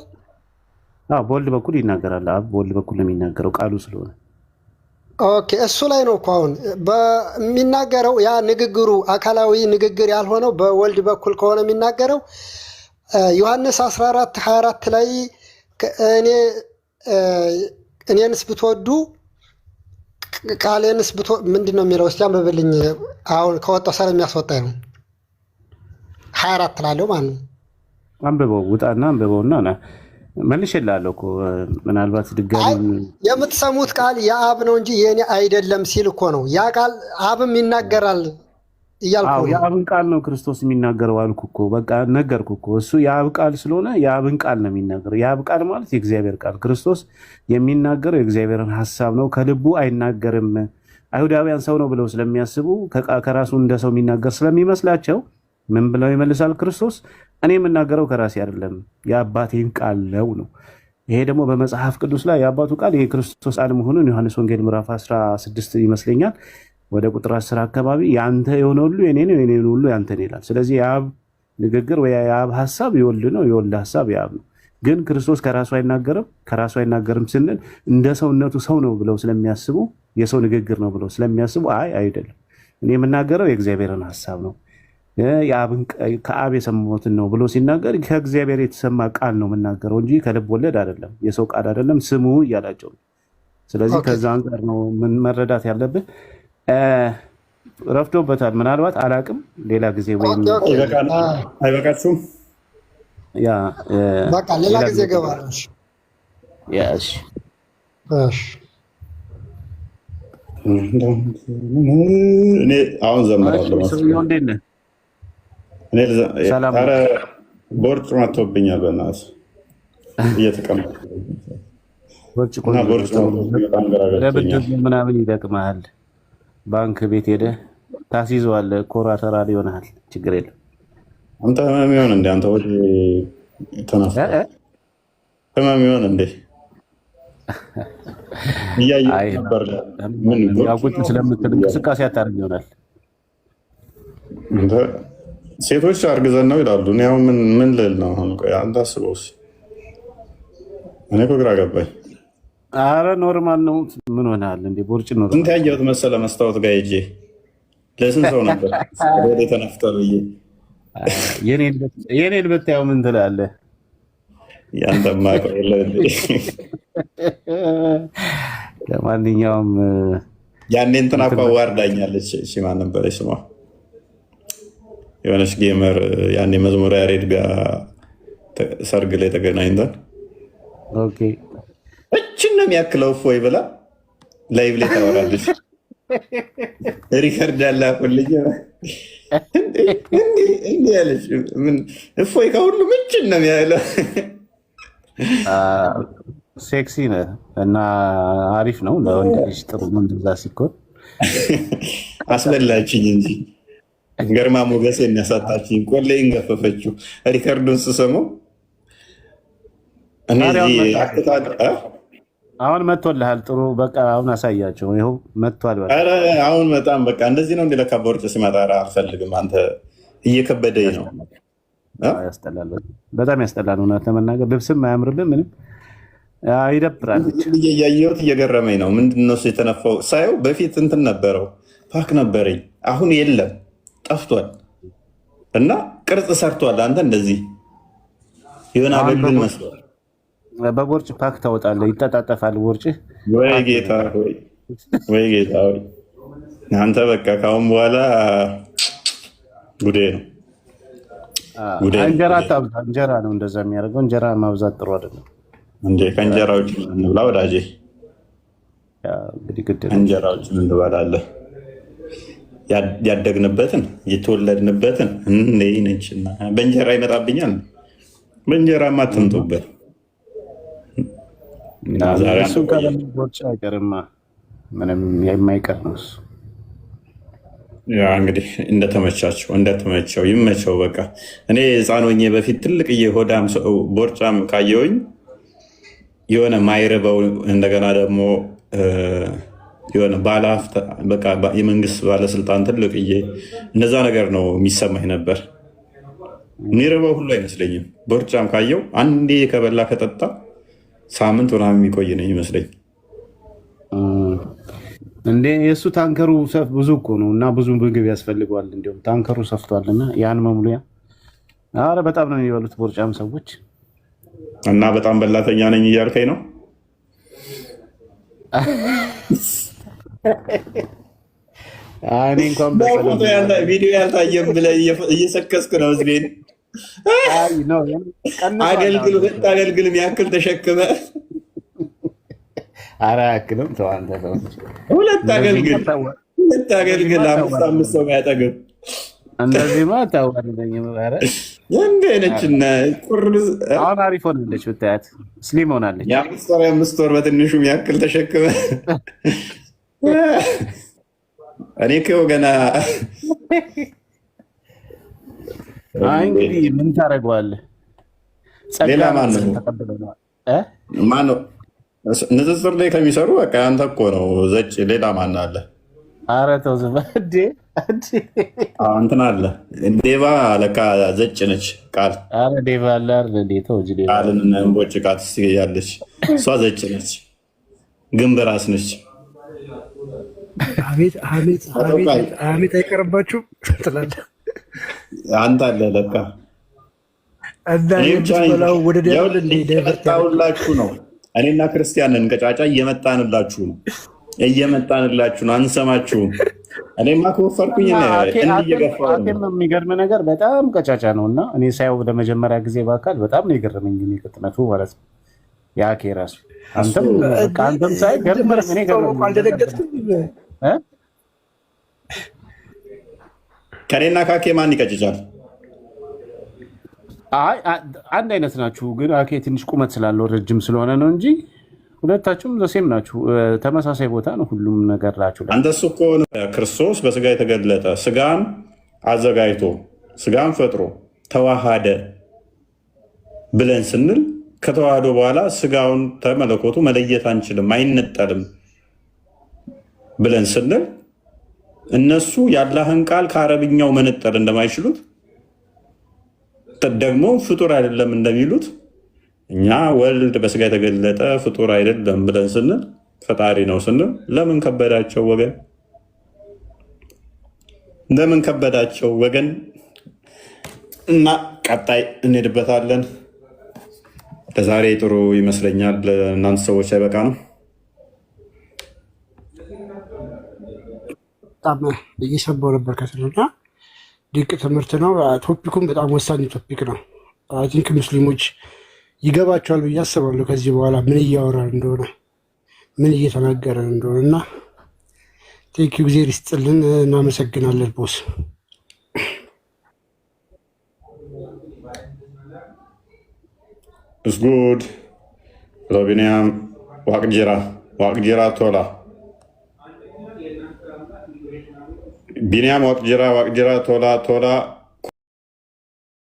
በወልድ በኩል ይናገራል። አብ በወልድ በኩል ነው የሚናገረው ቃሉ ስለሆነ። ኦኬ እሱ ላይ ነው እኮ አሁን በሚናገረው ያ ንግግሩ አካላዊ ንግግር ያልሆነው በወልድ በኩል ከሆነ የሚናገረው ዮሐንስ 14:24 ላይ እኔንስ ብትወዱ ቃሌንስ ምንድን ነው የሚለው? እስኪ አንብብልኝ። አሁን ከወጣው ሰር የሚያስወጣኝ ነው 24 ላለው ማለት ነው። አንብበው ውጣና አንብበውና መልሼልሃለሁ እኮ ምናልባት ድጋሚ የምትሰሙት ቃል የአብ ነው እንጂ የኔ አይደለም ሲል እኮ ነው። ያ ቃል አብም ይናገራል እያልኩ ነው። የአብን ቃል ነው ክርስቶስ የሚናገረው አልኩ እኮ። በቃ ነገርኩ እኮ። እሱ የአብ ቃል ስለሆነ የአብን ቃል ነው የሚናገረው። የአብ ቃል ማለት የእግዚአብሔር ቃል። ክርስቶስ የሚናገረው የእግዚአብሔርን ሀሳብ ነው፣ ከልቡ አይናገርም። አይሁዳውያን ሰው ነው ብለው ስለሚያስቡ ከራሱ እንደ ሰው የሚናገር ስለሚመስላቸው ምን ብለው ይመልሳል ክርስቶስ? እኔ የምናገረው ከራሴ አይደለም የአባቴን ቃል ነው። ይሄ ደግሞ በመጽሐፍ ቅዱስ ላይ የአባቱ ቃል ይሄ ክርስቶስ ቃል መሆኑን ዮሐንስ ወንጌል ምዕራፍ 16 ይመስለኛል ወደ ቁጥር 10 አካባቢ ያንተ የሆነ ሁሉ የኔ ነው፣ የኔ ሁሉ ያንተ ነው ይላል። ስለዚህ የአብ ንግግር ወይ የአብ ሀሳብ የወልድ ነው፣ የወልድ ሀሳብ የአብ ነው። ግን ክርስቶስ ከራሱ አይናገርም ስንል እንደ ሰውነቱ ሰው ነው ብለው ስለሚያስቡ የሰው ንግግር ነው ብለው ስለሚያስቡ አይደለም፣ እኔ የምናገረው የእግዚአብሔርን ሀሳብ ነው ከአብ የሰማሁትን ነው ብሎ ሲናገር ከእግዚአብሔር የተሰማ ቃል ነው የምናገረው እንጂ ከልብ ወለድ አይደለም፣ የሰው ቃል አይደለም፣ ስሙ እያላቸው ነው። ስለዚህ ከዛ አንጻር ነው ምን መረዳት ያለብን። ረፍዶበታል፣ ምናልባት አላቅም፣ ሌላ ጊዜ ወይም አይበቃችሁም? በቃ ሌላ ጊዜ እገባለሁ። እኔ አሁን ዘምራለሁ። ቦርጭ መጥቶብኛል፣ በእናትህ እየተቀመጥኩ ምናምን ይጠቅመሃል። ባንክ ቤት ሄደህ ታስይዘዋለህ፣ ኮራተራል ይሆናል። ችግር የለም። አንተ ህመም ይሆን እንደ አንተ ወደ ተነሳ ህመም ይሆን እንደ እያየሁ ነበር። ቁጭ ስለምትል እንቅስቃሴ አታደርግ ይሆናል። ሴቶች አርግዘን ነው ይላሉ። እኔ አሁን ምን ልል ነው? አሁን አንተ አስበው እስኪ። እኔ እኮ ግራ ገባኝ። አረ ኖርማል ነው። ምን ሆናል እንዴ? ቦርጭ ነው። ስንት ያየሁት መሰለ መስታወት ጋር ሄጄ ለስንት ሰው ነበር ወደ ተነፍተ ብዬ። የኔን ብታየው ምን ትላለህ? ያንተማ ቆለ። ለማንኛውም ያኔ እንትና እኮ ዋርዳኛለች። እሺ ማን ነበረች ስሟ? የሆነች ጌመር ያኔ መዝሙር ያሬድ ጋር ሰርግ ላይ ተገናኝተን እችን ነው የሚያክለው እፎይ ብላ ላይቭ ላይ ታወራለች። ሪከርድ ያላኩልኝ እንዲህ ያለች እፎይ ከሁሉም እችን ነው የሚያለው። ሴክሲ ነህ እና አሪፍ ነው ለወንድ ልጅ ጥሩ ነው። እንደዛ ሲኮን አስበላችኝ እንጂ ገርማ ሞገሴ የሚያሳጣችኝ ቆሌን ገፈፈችው። ሪከርዱን ስሰማው አሁን መጥቶልሃል። ጥሩ በቃ አሁን አሳያቸው። ይኸው መጥቷል። አሁን በጣም በቃ እንደዚህ ነው። እንዲለካ በውርጭ ሲመጣ አልፈልግም። አንተ እየከበደኝ ነው። ያስጠላል፣ በጣም ያስጠላል። እውነት ለመናገር ልብስም አያምርብን፣ ምንም ይደብራል። እያየሁት እየገረመኝ ነው። ምንድን ነው እሱ የተነፋው ሳየው? በፊት እንትን ነበረው ፓክ ነበረኝ፣ አሁን የለም ጠፍቷል። እና ቅርጽ ሰርቷል። አንተ እንደዚህ የሆነ አገልግል መስሏል። በቦርጭ ፓክ ታወጣለህ፣ ይጠጣጠፋል ቦርጭ። ወይ ጌታ ሆይ፣ ወይ ጌታ ሆይ። አንተ በቃ ካሁን በኋላ ጉዴ ነው። እንጀራ አታብዛ። እንጀራ ነው እንደዛ የሚያደርገው። እንጀራ ማብዛት ጥሩ አይደለም። እንዴ ከእንጀራ ውጭ እንብላ ወዳጄ። እንጀራ ውጭ እንበላለን። ያደግንበትን የተወለድንበትን ነችና በእንጀራ ይመጣብኛል። በእንጀራ ማትምጡበት እሱ ቦርጭ አይቀርማ፣ ምንም የማይቀር ነው እሱ። እንግዲህ እንደተመቸው ይመቸው። በቃ እኔ ሕፃን ሆኜ በፊት ትልቅዬ ሆዳም ሰው ቦርጫም ካየውኝ የሆነ ማይረበው እንደገና ደግሞ የሆነ ባለሀብት በቃ የመንግስት ባለስልጣን ትልቅዬ እንደዛ ነገር ነው የሚሰማኝ ነበር። የሚርበው ሁሉ አይመስለኝም። ቦርጫም ካየው አንዴ ከበላ ከጠጣ ሳምንት ምናምን የሚቆይ ነው ይመስለኝ። እንዴ የእሱ ታንከሩ ብዙ እኮ ነው እና ብዙ ምግብ ያስፈልገዋል። እንዲሁም ታንከሩ ሰፍቷል እና ያን መሙሉያ ኧረ በጣም ነው የሚበሉት ቦርጫም ሰዎች። እና በጣም በላተኛ ነኝ እያልከኝ ነው? እኔ እንኳን ቪዲዮ ያልታየም ብለህ እየሰከስክ ነው ህዝቤን። አገልግል የሚያክል ተሸክመ ኧረ አያክልም። ተው አንተ ተው። ሁለት አገልግል 5 ሰው ያጠግብ እንደዚህማ አታዋርደኝም። ኧረ እንደ ነችና አሁን አሪፍ ሆናለች ብታያት፣ ስሊም ሆናለች። የአምስት ወር በትንሹ ያክል ተሸክመ እኔ እኮ ገና እንግዲህ ምን ታደርገዋለህ? ሌላ ማነው ንጽጽር ላይ ከሚሰሩ በቃ አንተ እኮ ነው ዘጭ። ሌላ ማን አለ? ኧረ ተው ዝም በል እንትን አለ ዴቫ ለካ ዘጭ ነች ቃል። ኧረ ዴቫ አለ አይደል? ተው እንጂ ዴቫ ቃልን እንቦጭ ቃት ያለች እሷ ዘጭ ነች፣ ግንብ ራስ ነች። አቤት አይቀርባችሁም ትላለህ አንተ አለ ለካ እየመጣሁላችሁ ነው። እኔና ክርስቲያንን ቀጫጫ እየመጣንላችሁ ነው፣ አንሰማችሁም። እኔማ ከወፈርኩኝ እየገፋሁ ነው። የሚገርም ነገር በጣም ቀጫጫ ነው እና እኔ ሳየው ለመጀመሪያ ጊዜ በአካል በጣም ነው የገረመኝ። ቅጥነቱ ማለት ነው ያኬ ራሱ አንተም ሳይ ገርመኝ። እኔ ከኔና ካኬ ማን ይቀጭጫል? አንድ አይነት ናችሁ፣ ግን አኬ ትንሽ ቁመት ስላለው ረጅም ስለሆነ ነው እንጂ ሁለታችሁም ዘሴም ናችሁ። ተመሳሳይ ቦታ ነው ሁሉም ነገር ናችሁ። አንተስ እኮ ክርስቶስ በስጋ የተገለጠ ስጋን አዘጋጅቶ ስጋን ፈጥሮ ተዋሃደ ብለን ስንል ከተዋህዶ በኋላ ስጋውን ተመለኮቱ መለየት አንችልም፣ አይነጠልም ብለን ስንል እነሱ የአላህን ቃል ከአረብኛው መነጠል እንደማይችሉት ደግሞ ፍጡር አይደለም እንደሚሉት እኛ ወልድ በስጋ የተገለጠ ፍጡር አይደለም ብለን ስንል ፈጣሪ ነው ስንል ለምን ከበዳቸው ወገን? ለምን ከበዳቸው ወገን? እና ቀጣይ እንሄድበታለን። ለዛሬ ጥሩ ይመስለኛል። ለእናንተ ሰዎች አይበቃ ነው። በጣም እየሰባው ነበር ከስለና ድንቅ ትምህርት ነው። ቶፒኩም በጣም ወሳኝ ቶፒክ ነው። አይ ቲንክ ሙስሊሞች ይገባቸዋል ብዬ አስባለሁ። ከዚህ በኋላ ምን እያወራን እንደሆነ ምን እየተናገረን እንደሆነ እና ቴንኪ ጊዜ ይስጥልን። እናመሰግናለን ቦስ። እስጉድ ቢንያም ዋቅጅራ ቶላ ቢንያም ዋቅጅራ ቶላ